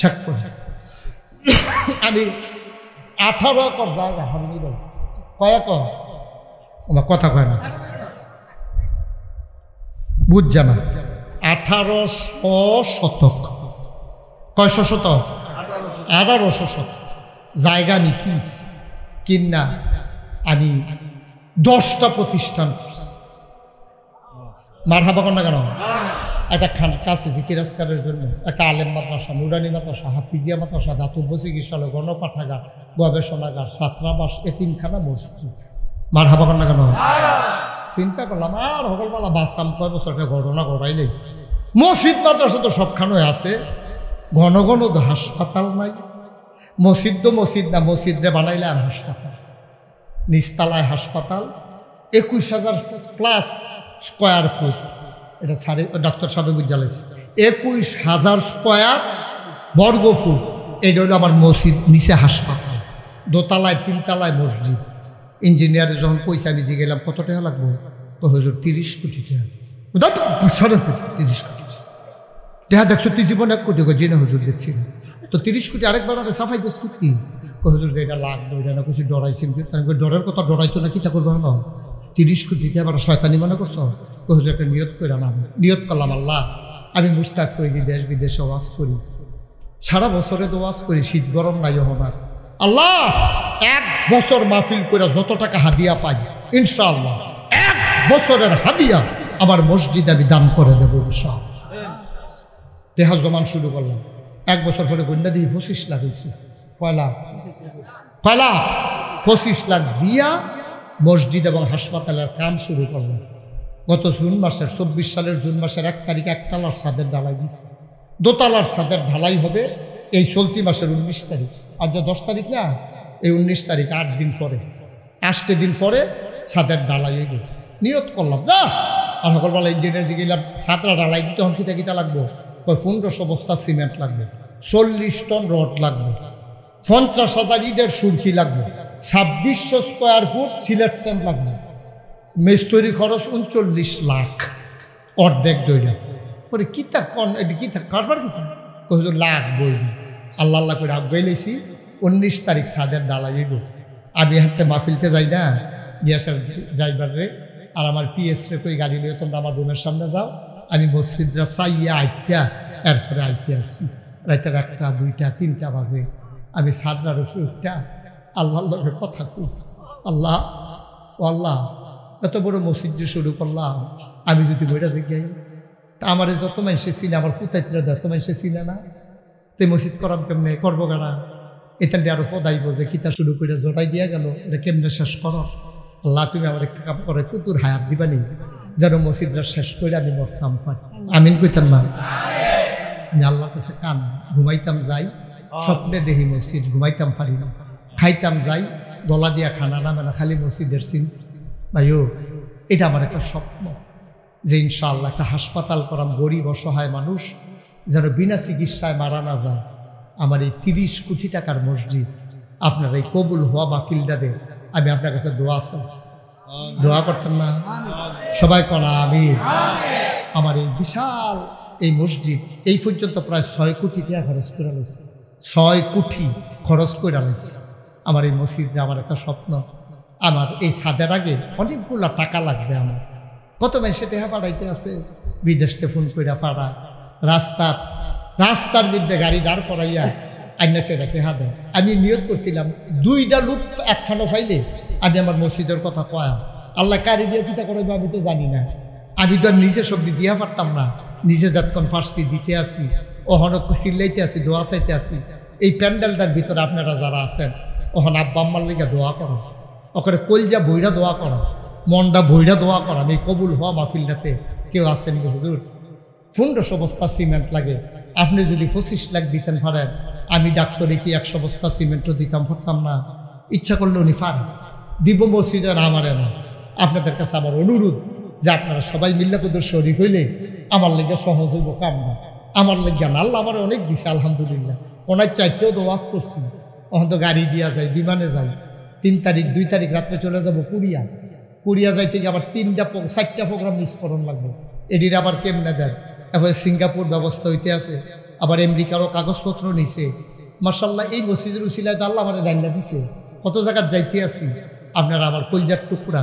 A: শেখপুর। আমি 18 কর জায়গা হামি কয়েক আমার কথা কয় না বুঝছে না 1800 শতক কয়শো শতক 1800 শতক জায়গা আমি কিনছি কিনা আমি 10টা প্রতিষ্ঠান মার হাবা কর না কেন একটা খান কাছে জিকিরাজকারের জন্য একটা আলেম মাদ্রাসা নুরানি মাদ্রাসা হাফিজিয়া মাদ্রাসা দাতব্য চিকিৎসালয় গণপাঠাগার গবেষণাগার ছাত্রাবাস এতিমখানা মসজিদ মার হাবা কর না কেন চিন্তা করলাম আর সকলবেলা বাচ্চাম কয় বছর একটা ঘটনা ঘটাইলে মসজিদ মাদ্রাসা তো সবখানে আছে ঘন ঘন তো হাসপাতাল নাই মসজিদ তো মসজিদ না মসজিদরে বানাইলে আর হাসপাতাল নিচতলায় হাসপাতাল 21,000 প্লাস স্কোয়ার ফুট এটা সাড়ে ডাক্তার সাহেব বুঝালেছে 21,000 স্কোয়ার বর্গ ফুট এটা হলো আমার মসজিদ নিচে হাসপাতাল দোতলায় 3তলায় মসজিদ। ইঞ্জিনিয়ারে যখন পয়সা নিজে গেলাম কত টাকা লাগবো তো হুজুর 30 কোটি টাকা 30 কোটি টাকা দেখছো তুই জীবন 1 কোটি যে না হুজুর দেখছি তো 30 কোটি আরেকবার সাফাই দিস কি হুজুর যে এটা লাগবে এটা না কিছু ডরাইছেন ডরের কথা ডরাইতো না কি তা করবো না 30 কোটি টাকা আবার শয়তানি মনে করছো হুজুর একটা নিয়ত করে নাম নিয়ত করলাম আল্লাহ আমি মুস্তাক করি যে দেশ বিদেশে ওয়াজ করি সারা বছরে তো ওয়াজ করি শীত গরম নাই হবার আল্লাহ 1 বছর মাহফিল করে যত টাকা হাদিয়া পাই ইনশাআল্লাহ 1 বছরের হাদিয়া আমার মসজিদে আমি দান করে দেবো ইনশাআল্লাহ। দেহা জমান শুরু করলাম 1 বছর পরে গন্যা দিয়ে 25 লাখ হয়েছে কয়লা 25 লাখ দিয়া মসজিদ এবং হাসপাতালের কাম শুরু করলাম। গত জুন মাসের 24 সালের জুন মাসের 1 তারিখ 1তলার ছাদের ঢালাই দিয়েছে দোতলার ছাদের ঢালাই হবে এই চলতি মাসের 19 তারিখ আর যে 10 তারিখ না এই 19 তারিখ 8 দিন পরে 8 দিন পরে ছাদের ঢালাই হইব নিয়ত করলাম যা আর সকলবেলা ইঞ্জিনিয়ার গেলাম ছাদরা ঢালাই দিতে হন কিতা কিতা লাগবো 1500 বস্তা সিমেন্ট লাগবে 40 টন রড লাগবে 50,000 ইটের সুরকি লাগবে 2600 স্কোয়ার ফুট সিলেট সেন্ট লাগবে মিস্ত্রি খরচ 39 লাখ অর্ধেক দইলা পরে কিতা কন কিতা কারবার কিতা হুজুর লাখ বই আল্লাহ আল্লাহ করে আগে লেছি 19 তারিখ ছাদের ডালা যাইব আমি হাঁটতে মাহফিলতে যাই না গ্যাসের ড্রাইভার রে আর আমার পিএস রে কই গাড়ি নিয়ে তোমরা আমার রুমের সামনে যাও আমি মসজিদরা চাইয়া 8টা এরপরে আইতে আসছি রাতের 1টা 2টা 3টা বাজে আমি ছাদরার উপরটা আল্লাহর লগে কথা কই আল্লাহ ও আল্লাহ এত বড় মসজিদ যে শুরু করলাম আমি যদি বইটা জিজ্ঞাই তা আমার যত মানুষে চিনে আমার ফুতাইতরা যত মানুষে চিনে না তে মসজিদ করাম কেমনে করবো গাড়া এখান আরো ফদাইব যে কিতা শুরু করে জোটাই দিয়া গেল এটা কেমনে শেষ করো আল্লাহ তুমি আমার একটা কাম করে কুতুর হায়াত দিবানি যেন মসজিদরা শেষ করে আমি মরতাম পারি আমিন কইতাম না আমি আল্লাহর কাছে কান ঘুমাইতাম যাই স্বপ্নে দেখি মসজিদ ঘুমাইতাম পারি না খাইতাম যাই গলা দিয়া খানা নামে না খালি মসজিদের সিন ভাইও এটা আমার একটা স্বপ্ন যে ইনশাআল্লাহ একটা হাসপাতাল করাম গরিব অসহায় মানুষ যেন বিনা চিকিৎসায় মারা না যায়। আমার এই 30 কোটি টাকার মসজিদ আপনার এই কবুল হওয়া মাহফিলটাতে আমি আপনার কাছে দোয়া চাই দোয়া করতেন না সবাই কনা আমি আমার এই বিশাল এই মসজিদ এই পর্যন্ত প্রায় 6 কোটি টাকা খরচ করে আনিস 6 কোটি খরচ করে আনিস আমার এই মসজিদে আমার একটা স্বপ্ন আমার এই ছাদের আগে অনেকগুলো টাকা লাগবে আমার কত মানুষে টাকা পাঠাইতে আছে বিদেশতে ফোন করে পাঠা রাস্তার মধ্যে গাড়ি দাঁড় করাইয়া আইনা সেটা টেহা দেয় আমি নিয়ত করছিলাম 2টা লোক একখানো ফাইলে আমি আমার মসজিদের কথা কয়া আল্লাহ কারি দিয়ে কিতা করে আমি তো জানি না আমি তো নিজে সবজি দিয়া পারতাম না নিজে যতক্ষণ ফার্সি দিতে আসি ওহনক চিল্লাইতে আসি দোয়া চাইতে আসি এই প্যান্ডেলটার ভিতরে আপনারা যারা আছেন ওহন আব্বা আম্মার লিগা দোয়া করো ওখানে কলজা বইরা দোয়া করো মনটা বইরা দোয়া করো আমি কবুল হওয়া মাহফিলটাতে কেউ আসেন হুজুর 1500 বস্তা সিমেন্ট লাগে আপনি যদি 25 লাখ দিতেন পারেন আমি ডাক্তারে কি 100 বস্তা সিমেন্টও দিতাম পারতাম না ইচ্ছা করলে উনি পারেন দিব মসজিদে না আমারে না আপনাদের কাছে আমার অনুরোধ যে আপনারা সবাই মিল্লাকুদুর শরীক হইলে আমার লেগে সহজ হইব কাম না, আমার লেগে না। আল্লাহ আমার অনেক দিছে আলহামদুলিল্লাহ। ওনার চারটেও তো ওয়াজ করছি, ওখান তো গাড়ি দিয়া যায়, বিমানে যাই। 3 তারিখ 2 তারিখ রাত্রে চলে যাব কুরিয়া। কুরিয়া যাইতে গিয়ে আবার 4টা প্রোগ্রাম মিস করার লাগবে। এটির আবার কেমনে দেয়। তারপরে সিঙ্গাপুর ব্যবস্থা হইতে আছে, আবার আমেরিকারও কাগজপত্র নিছে। মাশাআল্লাহ এই মসজিদের উসিলায় তো আল্লাহ আমার রান্না দিছে। কত জায়গায় যাইতে আছি। আপনারা আমার কলজার টুকরা,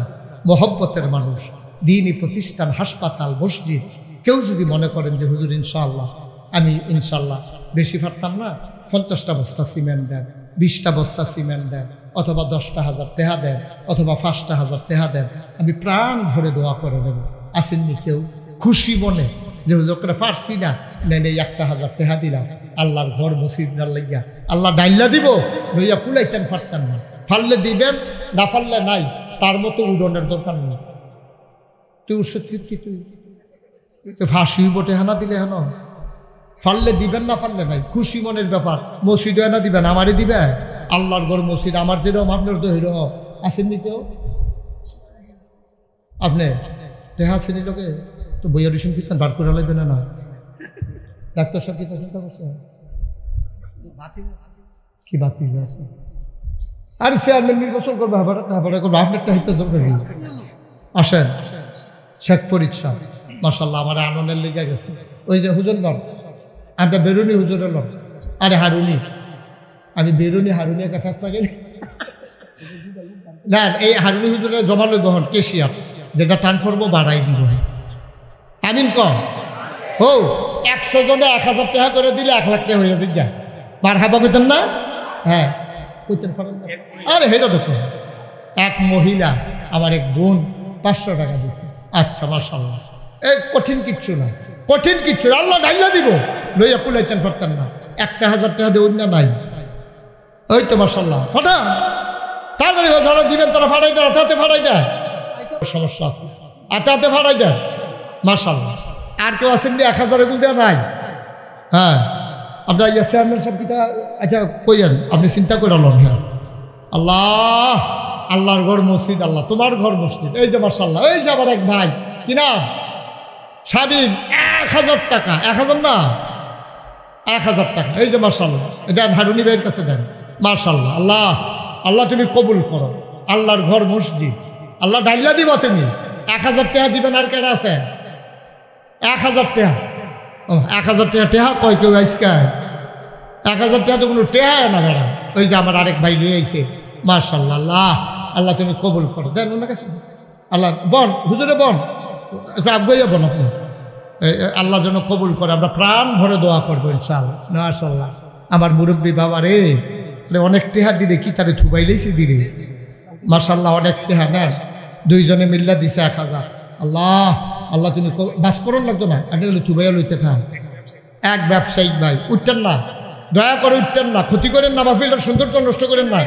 A: মহব্বতের মানুষ, দ্বীনি প্রতিষ্ঠান, হাসপাতাল, মসজিদ, কেউ যদি মনে করেন যে হুজুর ইনশাআল্লাহ আমি ইনশাআল্লাহ বেশি পারতাম না, 50টা বস্তা সিমেন্ট দেন, 20টা বস্তা সিমেন্ট দেন, অথবা 10,000 টাকা দেন, অথবা 5,000 টাকা দেন, আমি প্রাণ ভরে দোয়া করে দেব। আসেননি কেউ খুশি মনে যে হুজুর করে পারছি না, নেই 1,000 টাকা দিলাম আল্লাহর ঘর মসজিদার লাগিয়া, আল্লাহ ডাইল্লা দিব, লইয়া কুলাইতেন পারতেন না। ফাললে দিবেন, না ফাললে নাই। তার মতো উডনের দরকার নেই। তুই উৎসব তুই ফাঁসি বটে হানা দিলে হেন, ফাললে দিবেন, না ফাললে নাই। খুশি মনের ব্যাপার। মসজিদও এনা দিবেন, আমারই দিবে। আল্লাহর ঘর মসজিদ আমার যেরকম আপনার তো এরকম। আসেননি কেউ? আপনি দেহা শ্রেণী লোকে তো বইয়া রিসুন কীর্তন বার করে লাগবে না। ডাক্তার সাহেব চিন্তা করছে কি বাতি আছে। আর চেয়ারম্যান নির্বাচন করবে, করবো আপনারটা হিত দরকার। আসেন শেখ ফরিদ শাহ, মাশাআল্লাহ আমার আনন্দের লেগে গেছে। ওই যে হুজুর লন, আমরা বেরুনি হুজুরের লন। আরে হারুনি, আমি বেরুনি হারুনি একটা কাজ লাগে না। এই হারুনি হুজুরের জমালো বহন কেশিয়ার, যেটা ট্রান্সফর্ম বাড়াই দিব। আমিন কম ও 100 জনে 1,000 টাকা করে দিলে 1 লাখ টাকা হয়ে যাচ্ছে। যা বার হাবা পেতেন না? হ্যাঁ আরে হেটা দেখো, এক মহিলা আমার এক বোন 500 টাকা দিচ্ছে। আচ্ছা মাশাআল্লাহ, এই কঠিন কিচ্ছু না, কঠিন কিচ্ছু না। আল্লাহ ঢাইলা দিব, লইয়া কুলাইতেন পারতেন না। 1,000 টাকা দিয়ে অন্য নাই। ওই তো মাশাআল্লাহ ফাটা তাড়াতাড়ি যারা দিবেন তারা ফাটাই দেয়, তাতে ফাটাই দেয়। সমস্যা আছে আর তাতে ফাটাই দেয়। মাশাআল্লাহ আর কেউ আছেন যে 1,000 এগুলো দেওয়া নাই? হ্যাঁ আমরা চেয়ারম্যান সব কিতা। আচ্ছা কইলেন আপনি চিন্তা করে লন। হ্যাঁ আল্লাহ, আল্লাহর ঘর মসজিদ, আল্লাহ তোমার ঘর মসজিদ। এই যে মাশাআল্লাহ, এই যে আমার এক ভাই, কি নাম? শাবিব, 1,000 টাকা। 1,000 না, 1,000 টাকা। এই যে মাশাআল্লাহ, দেন হারুনি ভাইয়ের কাছে দেন। মাশাআল্লাহ, আল্লাহ আল্লাহ তুমি কবুল করো। আল্লাহর ঘর মসজিদ, আল্লাহ ডাইল্লা দিবা। তুমি 1,000 টাকা দিবেন। আর কেটা আছে? 1,000 টাকা। ও 1,000 টাকা টেহা কয় কেউ আইসকা? 1,000 টাকা তো কোনো টেহা না বেড়া। ওই যে আমার আরেক ভাই নিয়ে আইছে। মাশাআল্লাহ, আল্লাহ আল্লাহ তুমি কবুল করো। দেন ওনার কাছে আল্লাহ বন, হুজুরে বন, একটু আগুয়াইয়া বন আপনি। আল্লাহ যেন কবুল করে, আমরা প্রাণ ভরে দোয়া করবো ইনশাআল্লাহ। মাশাআল্লাহ আমার মুরব্বী বাবা রে, অনেক টেহা দিলে কি তারে থুবাইলেছি দিলে। মাশাআল্লাহ অনেক টেহা নেন, 2 জনে মিল্লা দিছে 1,000। আল্লাহ আল্লাহ তুমি বাস করুন লাগতো না, আপনি থুবাইয়া লইতে থাক। এক ব্যবসায়িক ভাই, উঠতেন না, দয়া করে উঠতেন না, ক্ষতি করেন না মাহফিলের সৌন্দর্য নষ্ট করেন না,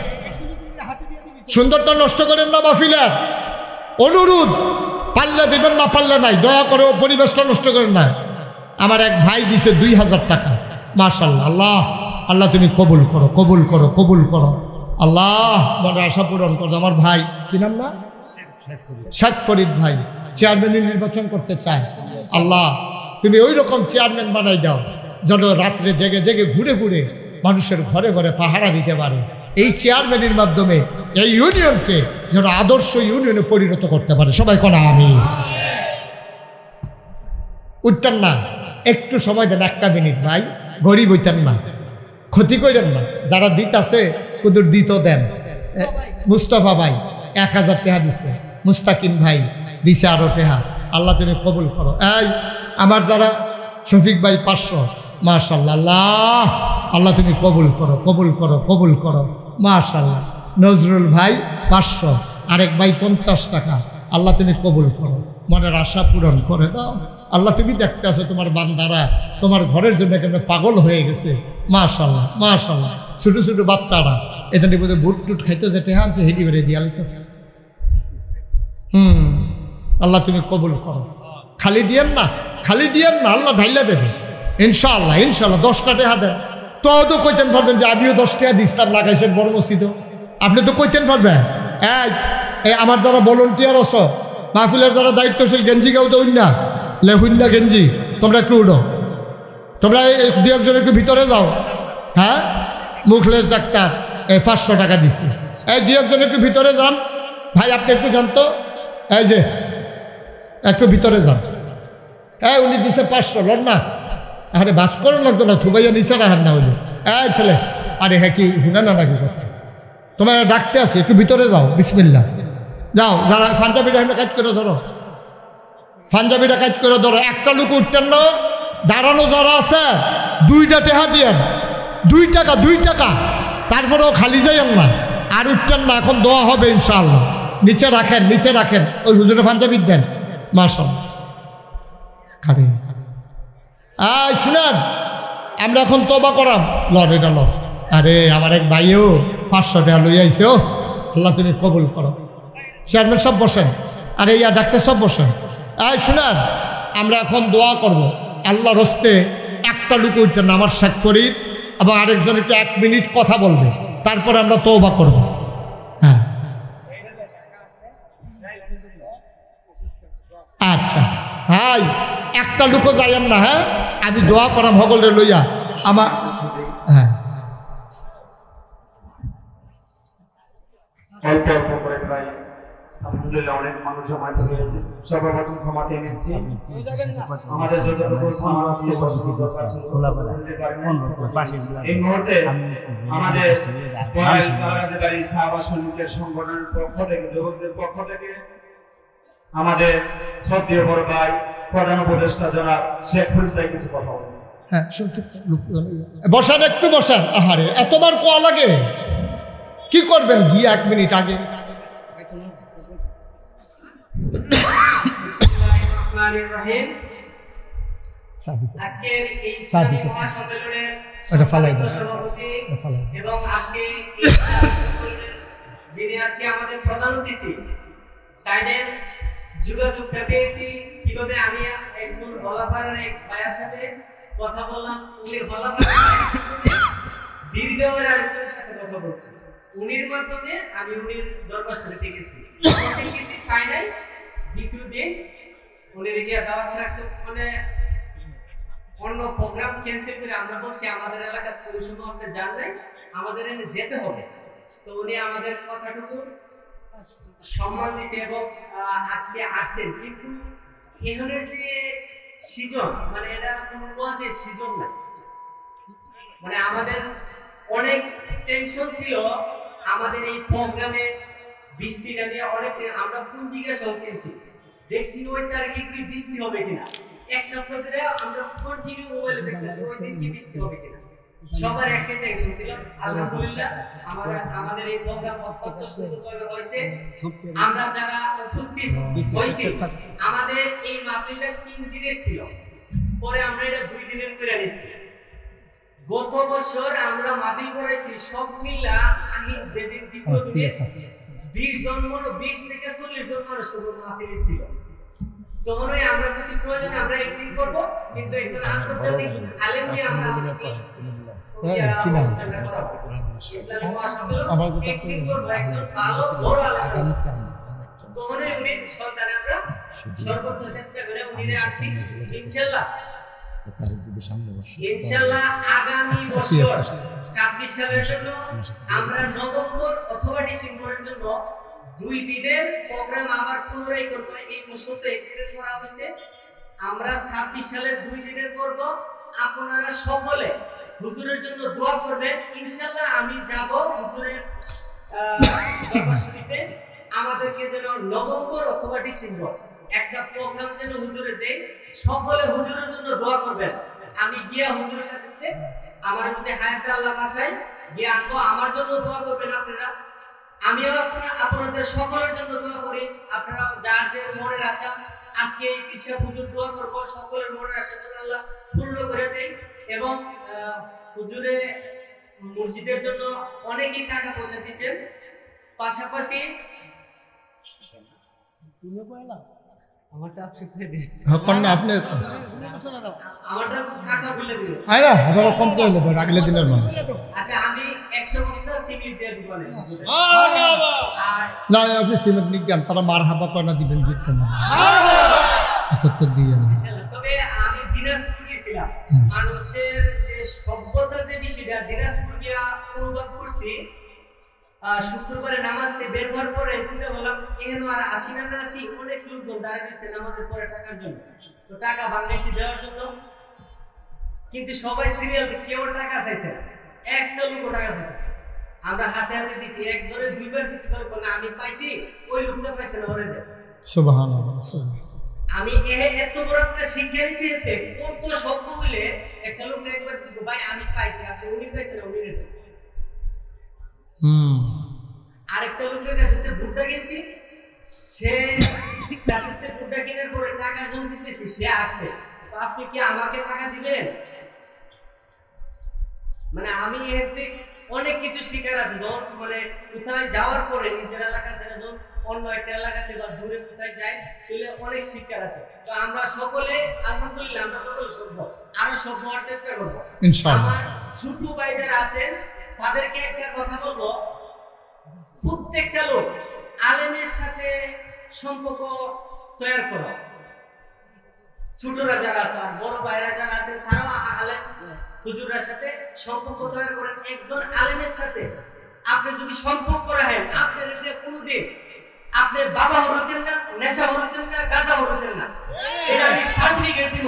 A: সুন্দরটা নষ্ট করেন না মাহফিলের। অনুরোধ, পারলে দেবেন, না পারলে নাই, দয়া করে পরিবেশটা নষ্ট করেন না। আমার এক ভাই দিছে 2,000 টাকা। মাশাআল্লাহ, আল্লাহ আল্লাহ তুমি কবুল করো, কবুল করো, কবুল করো। আল্লাহ মনের আশা পূরণ করো। আমার ভাই কি নাম না? শেখ ফরিদ ভাই চেয়ারম্যান নির্বাচন করতে চায়। আল্লাহ তুমি ওই রকম চেয়ারম্যান বানাই দাও যেন রাত্রে জেগে জেগে ঘুরে ঘুরে মানুষের ঘরে ঘরে পাহারা দিতে পারে। এই চেয়ারম্যানের মাধ্যমে এই ইউনিয়নকে যেন আদর্শ ইউনিয়নে পরিণত করতে পারে। সবাই কোন আমি উঠতেন না, একটু সময় দেন, 1 মিনিট ভাই, গরিব হইতেন না, ক্ষতি করেন না। যারা দিত আছে কুদুর দিত দেন। মুস্তফা ভাই 1,000 টাকা দিছে, মুস্তাকিম ভাই দিছে আরো টাকা। আল্লাহ তুমি কবুল করো। এই আমার যারা শফিক ভাই 500। মাশাআল্লাহ, আল্লাহ আল্লাহ তুমি কবুল করো, কবুল করো, কবুল করো। মাশাআল্লাহ নজরুল ভাই 500, আরেক ভাই 50 টাকা। আল্লাহ তুমি কবুল করো, মনের আশা পূরণ করে দাও। আল্লাহ তুমি দেখতে আছো তোমার বান্দারা তোমার ঘরের জন্য কেমন পাগল হয়ে গেছে। মাশাআল্লাহ, মাশাআল্লাহ ছোট ছোট বাচ্চারা এখানে বোধ বুট টুট খাইতে যে টেহা আনছে হেডি বেড়ে দিয়া লিখতেছে। আল্লাহ তুমি কবুল করো। খালি দিয়েন না, খালি দিয়েন না, আল্লাহ ঢাইলা দেবে ইনশাআল্লাহ। ইনশাআল্লাহ 10টা টাকা দেন তো কইতেন পারবেন যে আমিও 10 টাকা দিস্তাম লাগাইছেন বড় মসজিদ। আপনি তো কইতেন পারবেন। এই আমার যারা ভলেন্টিয়ার আছো, মাহফিলের যারা দায়িত্বশীল, গেঞ্জি কেউ তো না লেহুন না গেঞ্জি তোমরা একটু উঠো, তোমরা দু একজন একটু ভিতরে যাও। হ্যাঁ, মুখলেস ডাক্তার এই 500 টাকা দিছি। এই দু একজন একটু ভিতরে যান। ভাই আপনি একটু যান তো, এই যে একটু ভিতরে যান। এই উনি দিছে 500, লন না। আরে বাস করে লাগতো না, থুবাইয়া নিচে রাখার না হইলে। এই ছেলে, আরে হ্যাঁ কি শুনে না নাকি কথা? তোমার ডাকতে আছে, একটু ভিতরে যাও। বিসমিল্লাহ, যাও। যারা পাঞ্জাবিটা কাজ করে ধরো, পাঞ্জাবিটা কাজ করে ধরো। একটা লোক উঠতেন না, দাঁড়ানো যারা আছে 2টা টেহা দিয়েন, 2 টাকা 2 টাকা। তারপরেও খালি যাইয়েন না, আর উঠতেন না। এখন দোয়া হবে ইনশাআল্লাহ। নিচে রাখেন, নিচে রাখেন। ওই হুজুরে পাঞ্জাবি দেন, মাশাআল্লাহ। খাড়ে শুনেন, আমরা এখন তওবা করাম। লন এটা লন। আরে আমার এক ভাইও 500 টাকা লই আইছে। ও আল্লাহ তুমি কবুল করো। চেয়ারম্যান সব বসেন, আরে ইয়া ডাক্তার সব বসেন। শুনেন, আমরা এখন দোয়া করব। আল্লাহর হস্তে একটা লোক উঠতেন না, আমার শেখ ফরিদ এবং আরেকজন একটু 1 মিনিট কথা বলবে, তারপরে আমরা তওবা করব। হ্যাঁ আচ্ছা, হাই একটা লোকও যাইয়েন না। হ্যাঁ, আমি দোয়া করাম হগলে লইয়া আমার। হ্যাঁ
B: অল্প অল্প করে প্রায় আলহামদুলিল্লাহ অনেক মানুষ জমায়েত হয়েছে। সর্বপ্রথম ক্ষমা চেয়ে নিচ্ছি। আমাদের যতটুকু সামর্থ্য এই মুহূর্তে আমাদের সৈনিকের সংগঠনের পক্ষ থেকে, যুবকদের পক্ষ থেকে আমাদের শ্রদ্ধেয় বড় ভাই প্রধান উপদেষ্টা জনাব শেখ ফরিদ ভাই কিছু কথা বলবেন।
A: হ্যাঁ বসান, একটু বসান। আহারে এতবার কোয়া লাগে, কি করবেন গিয়ে 1 মিনিট আগে।
C: আজকের এই ইসলামী মহাসম্মেলনের সভাপতি এবং আজকে এই সম্মেলনের যিনি আজকে আমাদের প্রধান অতিথি, তাইদের যোগাযোগটা পেয়েছি কিভাবে? আমি একজন হলাপাড়ার এক ভাইয়ের সাথে কথা বললাম। উনি হলাপাড়ার বীরগাঁওয়ের আরেকজনের সাথে কথা বলছি। উনির মাধ্যমে আমি উনির দরবার শরীফে গেছি, কিছু পাই নাই। দ্বিতীয় দিন উনি গিয়ে দাওয়াত রাখছে, মানে অন্য প্রোগ্রাম ক্যান্সেল করে আমরা বলছি আমাদের এলাকার পৌরসভা আপনি যান নাই, আমাদের এনে যেতে হবে। তো উনি আমাদের কথাটুকু সম্মান দিয়েছে এবং আজকে আসতেন। কিন্তু এখানের যে সিজন, মানে এটা কোনো ওয়াজের সিজন না। মানে আমাদের অনেক টেনশন ছিল আমাদের এই প্রোগ্রামে, বৃষ্টিটা নিয়ে অনেক আমরা কোন জিজ্ঞাসা করতেছি, দেখছি ওই তারিখে কি বৃষ্টি হবে কিনা। 1 সপ্তাহ ধরে আমরা কন্টিনিউ মোবাইলে দেখতেছি ওই দিন কি বৃষ্টি হবে কিনা। সবার একটা টেনশন ছিল। আলহামদুলিল্লাহ আমাদের এই প্রোগ্রাম অত্যন্ত সুন্দরভাবে হয়েছে। আমরা যারা উপস্থিত হয়েছি, আমাদের এই মাহফিলটা 3 দিনের ছিল, পরে আমরা এটা 2 দিনের করে নিয়েছি। গত বছর আমরা মাহফিল করেছি সব মিলা আহিন যেদিন দ্বিতীয় দিনে 20 থেকে 40 জন মানুষ মাহফিল ছিল। তখনই আমরা কিছু প্রয়োজনে আমরা একদিন করব, কিন্তু একজন আন্তর্জাতিক আলেম নিয়ে আমরা ইসলামী মহাসম্মেলন একদিন করব, একজন ভালো বড় আলেম। তখনই উনি সন্তানে আমরা সর্বোচ্চ চেষ্টা করে উনিরে আছি ইনশাআল্লাহ। ইনশাআল্লাহ আগামী বছর 26 সালের জন্য আমরা নভেম্বর অথবা ডিসেম্বরের জন্য 2 দিনের প্রোগ্রাম আবার পুনরায় করব। এই বছর তো এক্সপেরিয়েন্স করা হয়েছে, আমরা 26 সালে 2 দিনের করব। আপনারা সকলে হুজুরের জন্য দোয়া করবেন। ইনশাআল্লাহ আমি যাব হুজুরের দরবার শরীফে। আমাদেরকে যেন নভেম্বর অথবা ডিসেম্বর একটা প্রোগ্রাম যেন হুজুরে দেই, সকলে হুজুরের জন্য দোয়া করবেন। আমি গিয়া হুজুরের কাছে আমার যদি হায়াতে আল্লাহ বাঁচায় গিয়ে আনবো, আমার জন্য দোয়া করবেন আপনারা। আমিও আপনাদের সকলের জন্য দোয়া করি। আপনারা যার যে মনের আশা, আজকে এই পিছা হুজুর দোয়া করব সকলের মনের আশা যেন আল্লাহ পূর্ণ করে দেয়। এবং হুজুরে মসজিদের জন্য অনেকেই টাকা পয়সা দিয়েছেন, পাশাপাশি আমারটা আপনি দিন।
A: আপনি
C: আমারটা টাকা বলে দিল।
A: আইলা এটা কম কইলে রাখলে দিলেন না।
C: আচ্ছা আমি 100 বস্তা সিমেন্ট দিয়ে দিব না।
A: না আপনি সিমেন্ট নিগান, তারা মারহাবা করে না দিবেন দিতে না। আচ্ছা তো দিয়ে না।
C: তবে আমি দিনাজ গেছিলাম মানুষের যে সভ্যতা যে বিষয়টা দিনাজপুর গিয়া অনুভব করছি শুক্রবারে নামাজতে বের হওয়ার পরে চিন্তা করলাম এহেন আর আসি না আসি অনেক লোকজন দাঁড়িয়েছে নামাজের পরে টাকার জন্য তো টাকা বাংলাদেশি দেওয়ার জন্য কিন্তু সবাই সিরিয়াল কেউ টাকা চাইছে না একটা লোকও টাকা চাইছে আমরা হাতে হাতে দিছি একজনে দুইবার দিছি করে বলে আমি পাইছি ওই লোকটা পাইছে না ওরে যায়
A: সুবহানাল্লাহ
C: আমি এত বড় একটা শিক্ষা নিছি এতে কত সভ্য হইলে একটা লোক একবার দিছি ভাই আমি পাইছি আপনি উনি পাইছেন না উনি নেন আরেকটা লোকের কাছে ভুট্টা কিনছি সে কাছেতে ভুট্টা কেনার পরে টাকা জমা দিতেছি সে আসছে তো আপনি কি আমাকে টাকা দিবেন মানে আমি এতে অনেক কিছু শিকার আছে যখন মানে কোথায় যাওয়ার পরে নিজের এলাকা ছেড়ে যখন অন্য একটা এলাকাতে বা দূরে কোথায় যাই তাহলে অনেক শিকার আছে তো আমরা সকলে আলহামদুলিল্লাহ আমরা সকলে সভ্য আরো সভ্য হওয়ার চেষ্টা করব ইনশাআল্লাহ আমার ছোট ভাই যারা আছেন তাদেরকে একটা কথা বলবো প্রত্যেকটা লোক আলেমের সাথে সম্পর্ক তৈরি করো ছোটরা যারা আছে আর বড় ভাইরা যারা আছেন তারাও আলেম হুজুরের সাথে সম্পর্ক তৈরি করেন একজন আলেমের সাথে আপনি যদি সম্পর্ক রাখেন আপনার এটা কোনোদিন আপনি বাবা হরতেন না নেশা হরতেন না গাঁজা হরতেন না এটা আমি সার্টিফিকেট দিব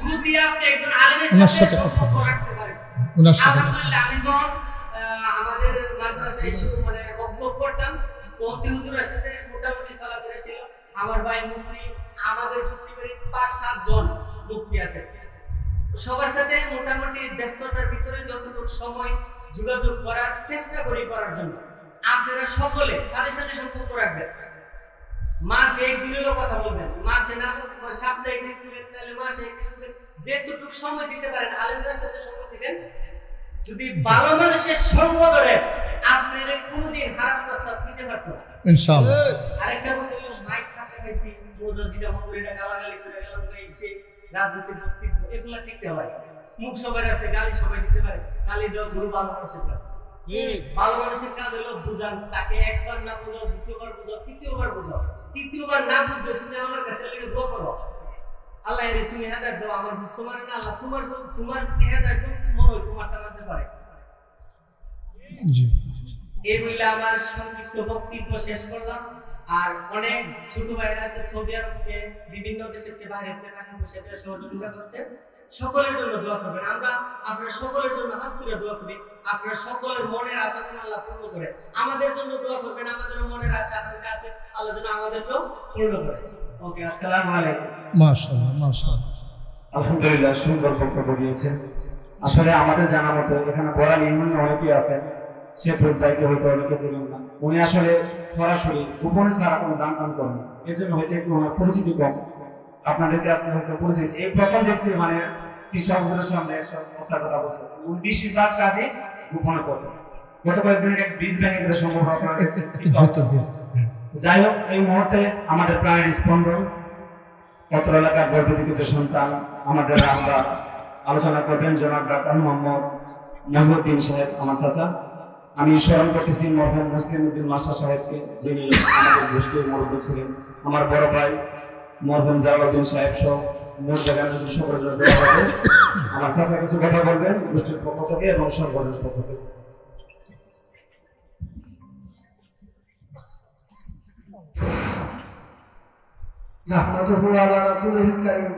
C: যদি আপনি একজন আলেমের সাথে সম্পর্ক রাখতে পারেন আলহামদুলিল্লাহ আমি যখন আমাদের মাদ্রাসায় এসে মানে বক্তব্য করতাম তো হুজুরের সাথে মোটামুটি চলাফেরা ছিল আমার ভাই মুফতি আমাদের কুষ্টিবাড়ি 5-7 জন মুফতি আছে সবার সাথে মোটামুটি ব্যস্ততার ভিতরে যতটুকু সময় যোগাযোগ করার চেষ্টা করি করার জন্য আপনারা সকলে তাদের সাথে সম্পর্ক রাখবেন মাসে একদিনেরও কথা বলবেন মাসে না সাপ্তাহিক দিবেন তাহলে মাসে একদিন যেটুকু সময় দিতে পারেন আলেমদের সাথে সময় দিবেন যদি ভালো মানুষের সঙ্গ ধরে আপনারা কোনোদিন খারাপ প্রস্তাব দিতে পারতো না ইনশাআল্লাহ আরেকটা কথা হলো মাইক কাটা গেছি মোদাজিটা মন্দিরটা গালাগালি করে গেলাম কইছে রাজনীতির বক্তব্য এগুলা টিকতে হয় মুখ সবার আছে গালি সবাই দিতে পারে গালি দেওয়া গুরু ভালো মানুষের কাজ ভালো মানুষের কাজ হলো বুঝান তাকে একবার না বুঝাও দ্বিতীয়বার বুঝাও তৃতীয়বার না বুঝলে তুমি আমার কাছে লেগে দোয়া করো আল্লাহ এর তুমি হেদায়েত দাও আমার বুঝতে পারে না আল্লাহ তোমার হেদায়েত মনে হয় তোমারটা মানতে পারে জি এই বলে আমার সংক্ষিপ্ত বক্তব্য শেষ করলাম আর অনেক ছোট ভাইরা আছে সৌদি আরবে বিভিন্ন দেশের বাইরে থেকে টাকা পয়সা দিয়ে সহযোগিতা করছে সকলের জন্য দোয়া করবেন আমরা আপনারা সকলের জন্য হাত করে দোয়া করি আপনারা সকলের মনের আশা যেন আল্লাহ পূর্ণ করে আমাদের জন্য দোয়া করবেন আমাদের মনের আশা আকাঙ্ক্ষা আছে আল্লাহ যেন আমাদেরকেও পূর্ণ করে ওকে আসসালামু আলাইকুম
A: মাশাআল্লাহ
B: আলহামদুলিল্লাহ সুন্দর বক্তব্য দিয়েছেন আসলে আমাদের জানা মতে এখানে বড়াল ইউনিয়নে অনেকেই আছে সে ভাইকে হয়তো অনেকে ছিলেন না উনি আসলে সরাসরি গোপনে ছাড়া কোনো দান টান করেন এর জন্য হয়তো একটু ওনার পরিচিতি কম আপনাদেরকে আজকে হয়তো পরিচিত এই প্রথম দেখছি মানে কৃষক হুজুরের সামনে বস্তার কথা বলছে উনি বেশিরভাগ কাজে গোপনে করবেন গত কয়েকদিন এক বীজ ব্যাংকে সম্ভব আপনারা দেখছেন যাই হোক এই মুহূর্তে আমাদের প্রাণের স্পন্দন অত্র এলাকার গর্ভবতী সন্তান আমাদের আমরা আলোচনা করবেন জনাব ডাক্তার মোহাম্মদ মহিউদ্দিন সাহেব আমার চাচা আমি স্মরণ করতেছি মরহুম মুসলিম উদ্দিন মাস্টার সাহেবকে যিনি আমাদের গোষ্ঠীর মুরব্বী ছিলেন আমার বড় ভাই মরহুম জালালউদ্দিন সাহেব সহ মোট জায়গায় সকলের জন্য দেওয়া হবে আমার চাচা কিছু কথা বলবেন গোষ্ঠীর পক্ষ থেকে এবং সংগঠনের পক্ষ থেকে
D: নাহমাদুহু আলা রাসূলিল কারীম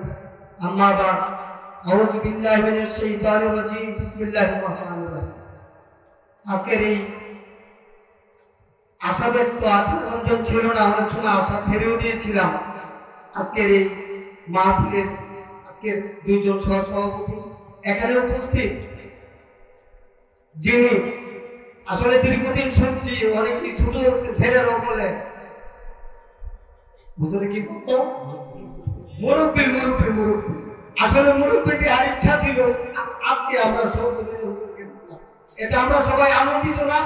D: আম্মা বা'দ আউযু বিল্লাহি মিনাশ শাইতানির রাজীম বিসমিল্লাহির রহমানির রহিম আজকের এই আশা ব্যক্ত আজকের রঞ্জন ছিল না অনেক সময় আশা ছেড়েও দিয়েছিলাম আজকের এই মাহফিলের আজকের দুইজন সহসভাপতি এখানে উপস্থিত যিনি আসলে দীর্ঘদিন শুনছি অনেক ছোট ছেলেরাও বলে হুজুরে কি বলতো মুরব্বী আসলে মুরব্বীদের আর ইচ্ছা ছিল আজকে আমরা সহযোগী হুজুরকে দেখলাম এটা আমরা সবাই আনন্দিত না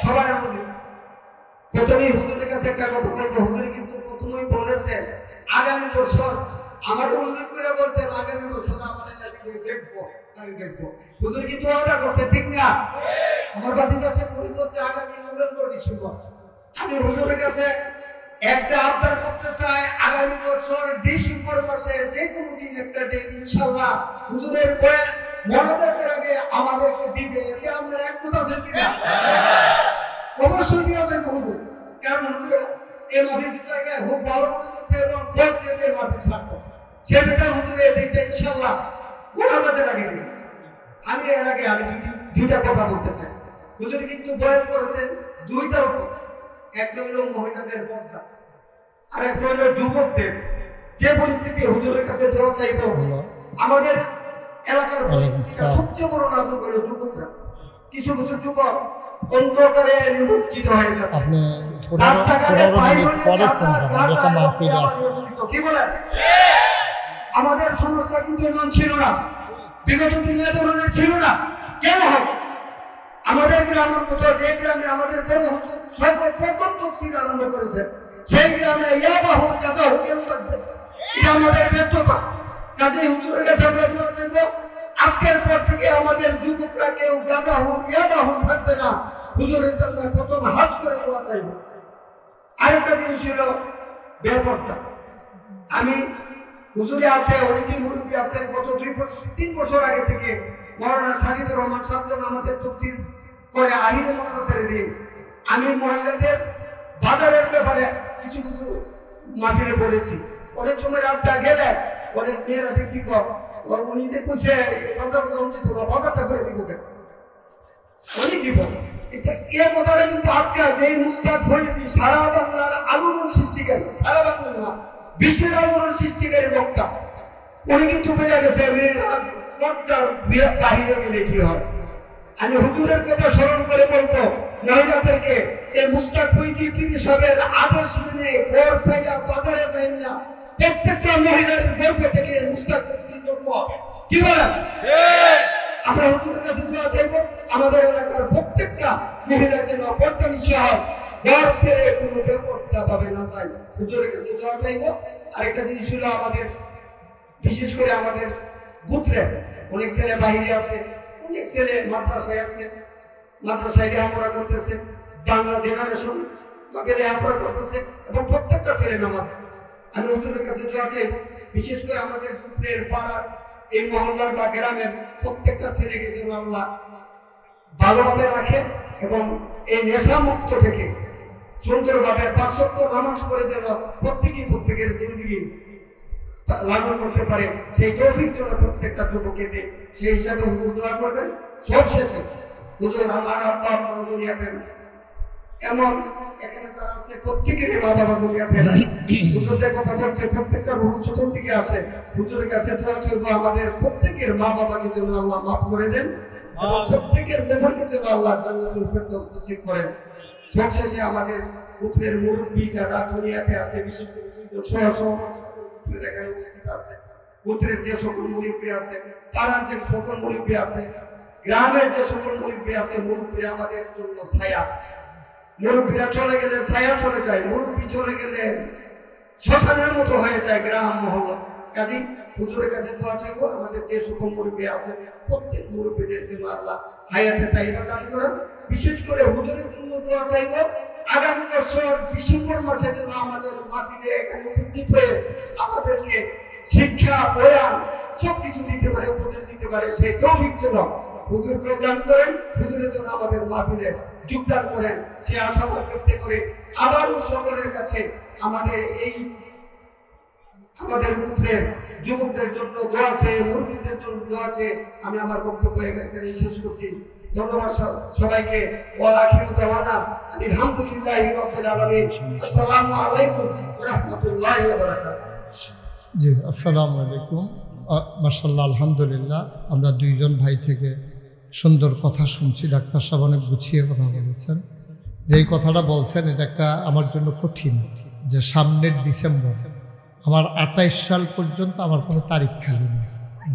D: সবাই আনন্দিত প্রথমেই হুজুরের কাছে একটা কথা বলবো হুজুরে কিন্তু প্রথমেই বলেছেন আগামী বছর আমার উল্লেখ করে বলছেন আগামী বছর আমরা দেখবো হুজুর কিন্তু ওয়াদা করছে ঠিক না আমার ভাতিজা সে পরি করছে আগামী নভেম্বর ডিসেম্বর আমি হুজুরের কাছে একটা আবদার করতে চাই আগামী বছর ডিসেম্বর মাসে যে কোনো দিন একটা দিন ইনশাআল্লাহ হুজুরের বয়ে মোনাজাতের আগে আমাদেরকে দিবে, এতে আমাদের একমত আছেন কিনা? অবশ্যই দিয়ে যাবে হুজুর, কারণ হুজুর এই মাহফিলটাকে খুব ভালো মনে করছে এবং বলছে যে মাহফিল ছাড়তে সেটা হুজুর এই দিনটা ইনশাআল্লাহ মোনাজাতের আগে দিবে। আমি এর আগে আমি দুইটা কথা বলতে চাই। হুজুর কিন্তু বয়ান করেছেন দুইটার উপর, একটা হলো মহিলাদের পর্দা আর একটা হলো যুবকদের যে পরিস্থিতি হুজুরের কাছে দোয়া চাইব। আমাদের এলাকার পরিস্থিতিটা সবচেয়ে বড় নাটক হলো যুবকরা। কিছু কিছু যুবক অন্ধকারে নিমজ্জিত হয়ে যাচ্ছে, রাস্তাঘাটে বাইরে কি বলেন? আমাদের সমস্যা কিন্তু এমন ছিল না, বিগত দিনে এ ধরনের ছিল না। কেন হবে? আমাদের গ্রামের মতো যে গ্রামে আমাদের বড় হুজুর সর্বপ্রথম তফসিল আরম্ভ করেছে, সেই গ্রামে ইয়াবাহুর কাজা হুকেন থাকবে, এটা আমাদের ব্যর্থতা। কাজে হুজুরের কাছে আমরা দোয়া চাইবো, আজকের পর থেকে আমাদের যুবকরা কেউ গাজা হুক ইয়াবাহুর থাকবে না, হুজুরের জন্য প্রথম হাজ করে দোয়া চাইবো। আরেকটা জিনিস হলো বেপরদা। আমি হুজুরে আছে, অনেকেই মুরব্বী আছেন, গত 2-3 বছর আগে থেকে মৌলানা সাজিদুর রহমান সাহেব আমাদের তফসিল করে আহিরে মোনাজাতের দিন আমি মহিলাদের বাজারের ব্যাপারে কিছু কিছু মাঠে বলেছি। অনেক সময় রাস্তা গেলে অনেক মেয়েরা দেখছি উনি যে কইছে বাজার বাজারটা করে দিব কেন অনেকই বলে। এ কথাটা কিন্তু আজকে যে মুস্তাক হয়েছি সারা বাংলার আলোড়ন সৃষ্টিকারী, সারা বাংলা না বিশ্বের আলোড়ন সৃষ্টিকারী বক্তা, উনি কিন্তু বেড়ে গেছে মেয়েরা পর্দার বাহিরে গেলে কি হয়। আমি হুজুরের কথা স্মরণ করে বলবো মহিলাদেরকে এই মুস্তাক হয়েছি পীর সাহেবের আদর্শ মেনে ঘর সাইডা বাজারে যাই না, প্রত্যেকটা মহিলার গর্ভ থেকে মুস্তাক হয়েছি জন্ম হবে। কি বলেন? আমরা হুজুরের কাছে দোয়া চাইবো আমাদের এলাকার প্রত্যেকটা মহিলা যেন পর্দা নিশা হয়, ঘর ছেড়ে কোনো বেপর্দা ভাবে না যায়, হুজুরের কাছে দোয়া চাইবো। আরেকটা জিনিস হলো আমাদের বিশেষ করে আমাদের গুত্রে অনেক ছেলে বাহিরে আছে, অনেক ছেলে মাদ্রাসায় আছে, মাদ্রাসায় লেখাপড়া করতেছে, বাংলা জেনারেশন তাকে লেখাপড়া করতেছে এবং প্রত্যেকটা ছেলে নামাজ। আমি হুজুরের কাছে দোয়া চাইবো বিশেষ করে আমাদের গুত্রের পাড়ার এই মহল্লার বা গ্রামের প্রত্যেকটা ছেলেকে যেন আল্লাহ ভালোভাবে রাখে এবং এই নেশা মুক্ত থেকে সুন্দরভাবে 5 ওয়াক্ত নামাজ পড়ে যেন প্রত্যেকের জিন্দগি লালন করতে পারে, সেই তৌফিক যেন প্রত্যেকটা যুবককে দেয়। সেই হিসাবে হুজুর দোয়া করবেন। সবশেষে হুজুর আমার আব্বা আম্মা দুনিয়াতে না, এমন এখানে যারা আছে প্রত্যেকেরই মা বাবা দুনিয়াতে নাই। হুজুর যে কথা বলছে প্রত্যেকটা রুহ চতুর্দিকে আছে, হুজুরের কাছে দোয়া চাইবো আমাদের প্রত্যেকের মা বাবাকে যেন আল্লাহ মাফ করে দেন এবং প্রত্যেকের কবরকে যেন আল্লাহ জান্নাতুল ফেরদৌস নসিব করেন। সবশেষে আমাদের পুত্রের মুরব্বী যারা দুনিয়াতে আছে, বিশেষ করে এখানে উপস্থিত আছে, পুত্রের যে সকল মুরব্বী আছে, পাড়ার যে সকল মুরব্বী আছে, গ্রামের যে সকল মুরব্বী আছে, মুরব্বী আমাদের জন্য ছায়া। মুরব্বীরা চলে গেলে ছায়া চলে যায়, মুরব্বী চলে গেলে শ্মশানের মতো হয়ে যায় গ্রাম মহল্লা। কাজী হুজুরের কাছে দোয়া চাইবো আমাদের যে সকল মুরব্বী আছে প্রত্যেক মুরব্বীদের জন্য আল্লাহ হায়াতে তাইবা দান করেন। বিশেষ করে হুজুরের জন্য দোয়া চাইবো আগামী বছর ডিসেম্বর মাসে যেন আমাদের মাহফিলে এখানে উপস্থিত হয়ে আমাদেরকে শিক্ষা বয়ান সবকিছু দিতে পারে, উপদেশ দিতে পারে, সেই তৌফিক যেন হুজুরকে দান করেন, হুজুরের জন্য আমাদের মাহফিলে যোগদান করেন, সে আশা ব্যক্ত করে আবারও সকলের কাছে আমাদের এই আমাদের পুত্রের যুবকদের জন্য দোয়া আছে, মুরব্বীদের জন্য দোয়া আছে। আমি আমার বক্তব্য এখানে শেষ করছি। ধন্যবাদ সবাইকে। ওয়া আখিরু দাওয়ানা আলহামদুলিল্লাহি রাব্বিল আলামিন। আসসালামু আলাইকুম ওয়া রাহমাতুল্লাহি ওয়া বারাকাতুহু।
A: জি, আসসালামু আলাইকুম। মাশাআল্লাহ, আলহামদুলিল্লাহ। আমরা দুইজন ভাই থেকে সুন্দর কথা শুনছি। ডাক্তার সাহেব অনেক গুছিয়ে কথা বলেছেন। যেই কথাটা বলছেন এটা একটা আমার জন্য কঠিন, যে সামনের ডিসেম্বর আমার 28 সাল পর্যন্ত আমার কোনো তারিখ খালি নেই।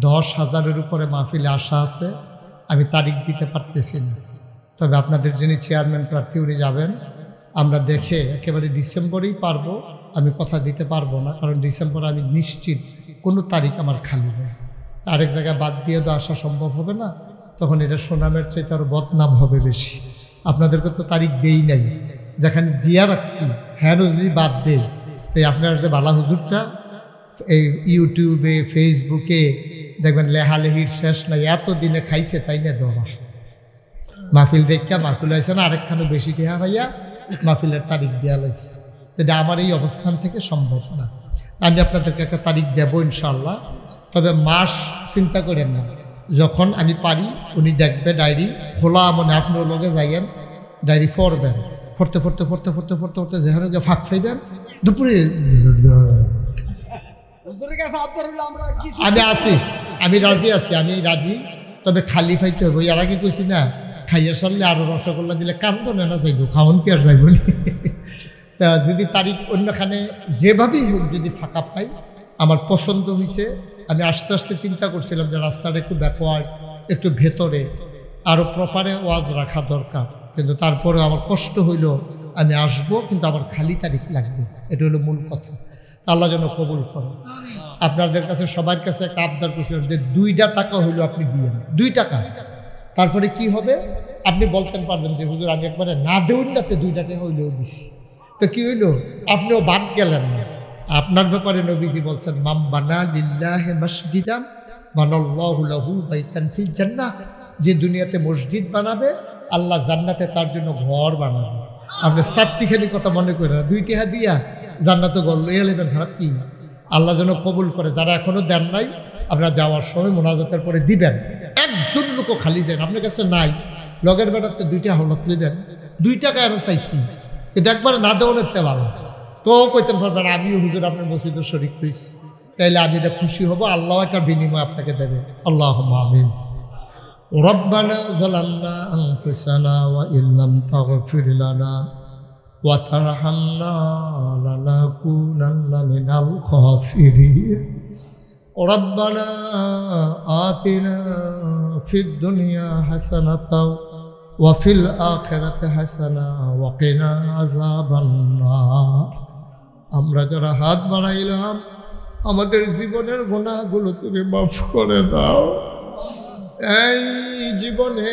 A: 10,000-এর উপরে মাহফিলে আসা আছে, আমি তারিখ দিতে পারতেছি না। তবে আপনাদের যিনি চেয়ারম্যান প্রার্থী উনি যাবেন, আমরা দেখে একেবারে ডিসেম্বরেই পারবো। আমি কথা দিতে পারবো না, কারণ ডিসেম্বরে আমি নিশ্চিত কোনো তারিখ আমার খালি নেই। আরেক জায়গায় বাদ দিয়ে তো আসা সম্ভব হবে না, তখন এটা সুনামের চাইতে আরও বদনাম হবে বেশি। আপনাদেরকে তো তারিখ দেই নাই, যেখানে দিয়া রাখছি হ্যাঁ যদি বাদ দেই, তাই আপনার যে বালা হুজুরটা এই ইউটিউবে ফেসবুকে দেখবেন লেহালেহির শেষ নাই, এত দিনে খাইছে তাই না দেওয়া মাহফিল রেখা মাহফিল হয়েছে না আরেকখানে বেশি টেহা ভাইয়া মাহফিলের তারিখ দেওয়া লাগছে। এটা আমার এই অবস্থান থেকে সম্ভব না। আমি আপনাদেরকে একটা তারিখ দেবো ইনশাল্লাহ, তবে মাস চিন্তা করেন না, যখন আমি পারি উনি দেখবে ডায়েরি খোলা মনে আপনার লগে যাইয়েন, ডায়েরি পড়বেন, পড়তে পড়তে পড়তে পড়তে পড়তে পড়তে যেখানে ফাঁক পাইবেন দুপুরে আমি আছি, আমি রাজি আছি, আমি রাজি, তবে খালি ফাইতে হবে। এর আগে কইছি না খাইয়া সারলে আরো রসগোল্লা দিলে কান্দ না যাইব, খাওয়ান কি আর যাইব না। তা যদি তারিখ অন্যখানে যেভাবেই হোক যদি ফাঁকা পাই, আমার পছন্দ হয়েছে, আমি আস্তে আস্তে চিন্তা করছিলাম যে রাস্তাটা একটু ব্যাকওয়ার্ড, একটু ভেতরে আরও প্রপারে ওয়াজ রাখা দরকার, কিন্তু তারপরে আমার কষ্ট হইল, আমি আসবো কিন্তু আমার খালি তারিখ লাগবে, এটা হলো মূল কথা। আল্লাহ যেন কবুল করে। আপনাদের কাছে সবার কাছে একটা আবদার করছিলাম যে 2 টাকা হইলো আপনি দিয়েন, 2 টাকা, তারপরে কি হবে আপনি বলতেন পারবেন যে হুজুর আমি একবারে না দেউন নাতে 2 টাকা হইলেও দিছি, তো কি হইল আপনিও বাদ গেলেন না। আপনার ব্যাপারে নবীজি বলছেন মাম বানা লিল্লাহি মসজিদান বানাল্লাহু লাহু বাইতান ফিল জান্নাহ, যে দুনিয়াতে মসজিদ বানাবে আল্লাহ জান্নাতে তার জন্য ঘর বানাবে। আপনি 4টিখানি কথা মনে করেন না, 2 টাকা দিয়া জান্নাতে ঘর লইয়া নেবেন, খারাপ কি? আল্লাহ যেন কবুল করে। যারা এখনো দেন নাই আপনারা যাওয়ার সময় মোনাজাতের পরে দিবেন, একজন লোকও খালি যান, আপনার কাছে নাই লগের বেড়াতে 2টা হলত নেবেন, 2 টাকা এনে চাইছি কিন্তু একবার না দেওয়া নিতে ভালো, তো কইতেন পারবেন আমিও হুজুর আপনার মসজিদে শরীক হইছি, তাইলে আমি এটা খুশি হব, আল্লাহ একটা বিনিময় আপনাকে দেবে। আল্লাহুম্মা আমিন। রব্বানা যালামনা আনফুসানা ওয়া ইল্লাম তাগফির লানা ওয়া তারহামনা লানাকুনান্না মিনাল খাসিরিন। রব্বানা আতিনা ফিদ দুনিয়া হাসানাতাও ওয়া ফিল আখিরাতি হাসানা ওয়া কিনা আযাবান নার। আমরা যারা হাত বাড়াইলাম আমাদের জীবনের গুনাহগুলো তুমি মাফ করে দাও। এই জীবনে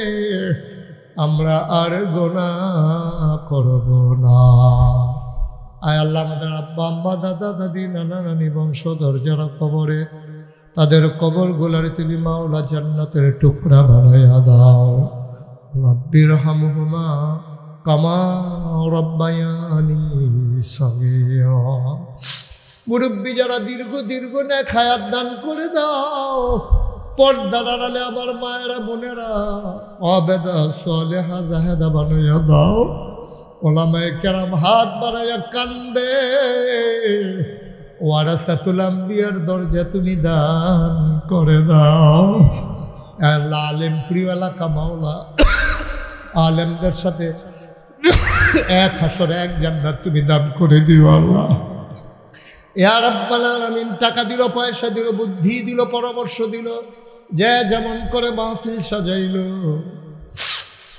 A: আমরা আর গুনাহ করব না। আয় আল্লাহ আমাদের আব্বা আম্মা দাদা দাদি নানা নানি বংশধর যারা কবরে, তাদের কবরগুলার তুমি মাওলা জান্নাতের টুকরা বানাইয়া দাও। রব্বির হামহুমা কামা রব্বায়ানি সগীরা। মুরব্বী যারা দীর্ঘ নেক হায়াত দান করে দাও। পর্দার আড়ালে আমার মায়েরা বোনেরা আবেদা সালেহা জাহেদা বানাইয়া দাও। ওলামায়ে কেরাম হাত বাড়াইয়া কান্দে, ওয়ারাসাতুল আম্বিয়ার দরজা তুমি দান করে দাও। আল্লাহ আলেম প্রিয় এলাকা মাওলা, আলেমদের সাথে এক হাসরে এক জান্নাত তুমি দান করে দিও আল্লাহ। ইয়া রাব্বাল আলামিন, টাকা দিল, পয়সা দিল, বুদ্ধি দিল, পরামর্শ দিল, যে যেমন করে মাহফিল সাজাইল,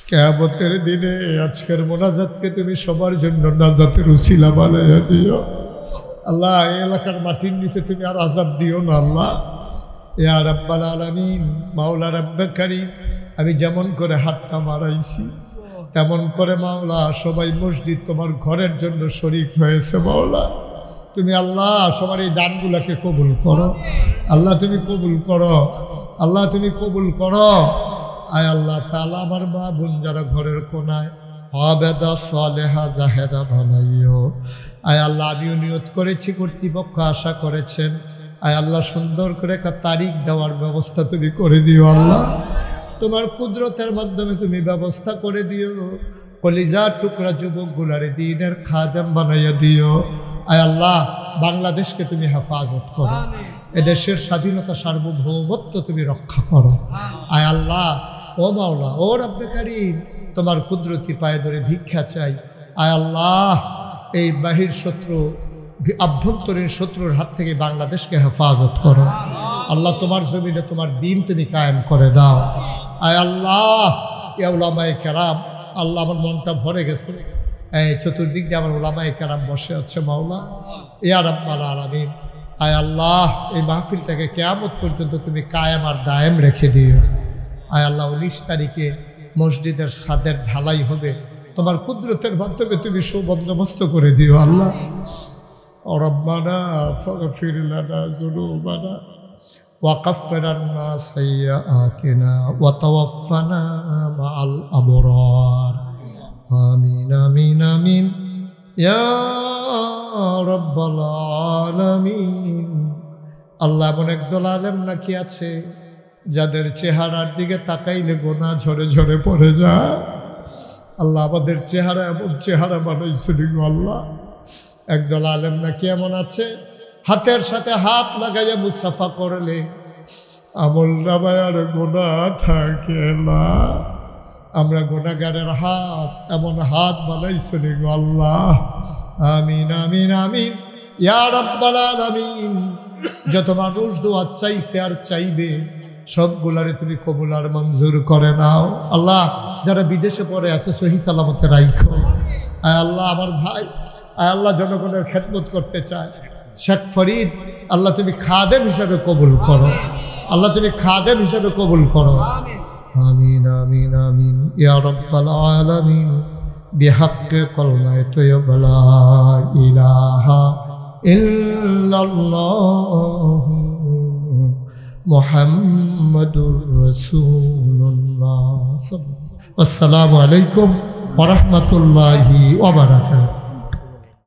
A: কিয়ামতের দিনে আজকের মোনাজাতকে তুমি সবার জন্য নাজাতের উসিলা বানাইয়া দিও আল্লাহ। এই এলাকার মাটির নিচে তুমি আর আযাব দিও না আল্লাহ। ইয়া রাব্বাল আলামিন, মাওলা রাব্বে কারীম, আমি যেমন করে হাতটা মারাইছি তেমন করে মাওলা সবাই মসজিদ তোমার ঘরের জন্য শরীক হয়েছে মাওলা। তুমি আল্লাহ সবার এই দানগুলাকে কবুল করো আল্লাহ, তুমি কবুল করো আল্লাহ, তুমি কবুল করো। আয় আল্লাহ তাআলা আমার মা বোন যারা ঘরের কোনায় আবেদা সালেহা জাহেদা বানাইও। আয় আল্লাহ আমিও নিয়ত করেছি, কর্তৃপক্ষ আশা করেছেন, আয় আল্লাহ সুন্দর করে একটা তারিখ দেওয়ার ব্যবস্থা তুমি করে দিও আল্লাহ। তোমার কুদরতের মাধ্যমে তুমি ব্যবস্থা করে দিও। কলিজার টুকরা যুবকগুলারে দ্বীনের খাদেম বানাইয়া দিও। আয় আল্লাহ বাংলাদেশকে তুমি হেফাজত করো, এদেশের স্বাধীনতা সার্বভৌমত্ব তুমি রক্ষা করো। আয় আল্লাহ ও মাওলা ও রব্বে কারীম, তোমার কুদরতি পায়ে ধরে ভিক্ষা চাই। আয় আল্লাহ এই বাহির শত্রু আভ্যন্তরীণ শত্রুর হাত থেকে বাংলাদেশকে হেফাজত করো আল্লাহ। তোমার জমিনে তোমার দিন তুমি কায়েম করে দাও। আয় আল্লাহ ইয়া উলামায়ে কেরাম, আল্লাহ আমার মনটা ভরে গেছে, এই চতুর্দিক দিয়ে আমার উলামায়ে কেরাম বসে আছে মাওলা। ইয়া রাব্বাল আলামিন, আয় আল্লাহ এই মাহফিলটাকে কিয়ামত পর্যন্ত তুমি কায়েম আর দায়েম রেখে দিও। আয় আল্লাহ 19 তারিখে মসজিদের ছাদের ঢালাই হবে, তোমার কুদরতের মাধ্যমে তুমি সুবন্দোবস্ত করে দিও আল্লাহ। ربنا فاغفر لنا ذنوبنا وكفر عنا سيئاتنا وتوفنا مع الأبرار آمين آمين آمين يا رب العالمين আল্লাহ এমন একদল আলেম নাকি আছে যাদের চেহারার দিকে তাকাইলে গোনা ঝরে ঝরে পড়ে যায়। আল্লাহ আমাদের চেহারা এমন চেহারা বানাইছেন গো আল্লাহ। একদল আলেম নাকি এমন আছে হাতের সাথে হাত লাগাইয়া মুসাফা করলে আমল নামায় আর গোনা থাকে না। আমরা গুনাহগারের হাত এমন হাত বানাইছেন গো আল্লাহ। আমিন আমিন আমিন ইয়া রাব্বাল আলামিন। যত মানুষ দোয়া চাইছে আর চাইবে সবগুলারে তুমি কবুল আর মঞ্জুর করে নাও আল্লাহ। যারা বিদেশে পড়ে আছে সহি সালামতে রাখো। আয় আল্লাহ আমার ভাই, আয় আল্লাহ জনগণের খেদমত করতে চায় শেখ ফরিদ, আল্লাহ তুমি খাদেম হিসাবে কবুল করো। আল্লাহ তুমি খাদেম হিসাবে কবুল করো। আমিন আমিন আমিন ইয়া রাব্বাল আলামিন। বিহাক্কে কলমায়ে তয়্যিবা লা ইলাহা ইল্লাল্লাহ মুহাম্মাদুর রাসূলুল্লাহ। আসসালামু আলাইকুম ওয়া রাহমাতুল্লাহি ওয়া বারাকাতুহু।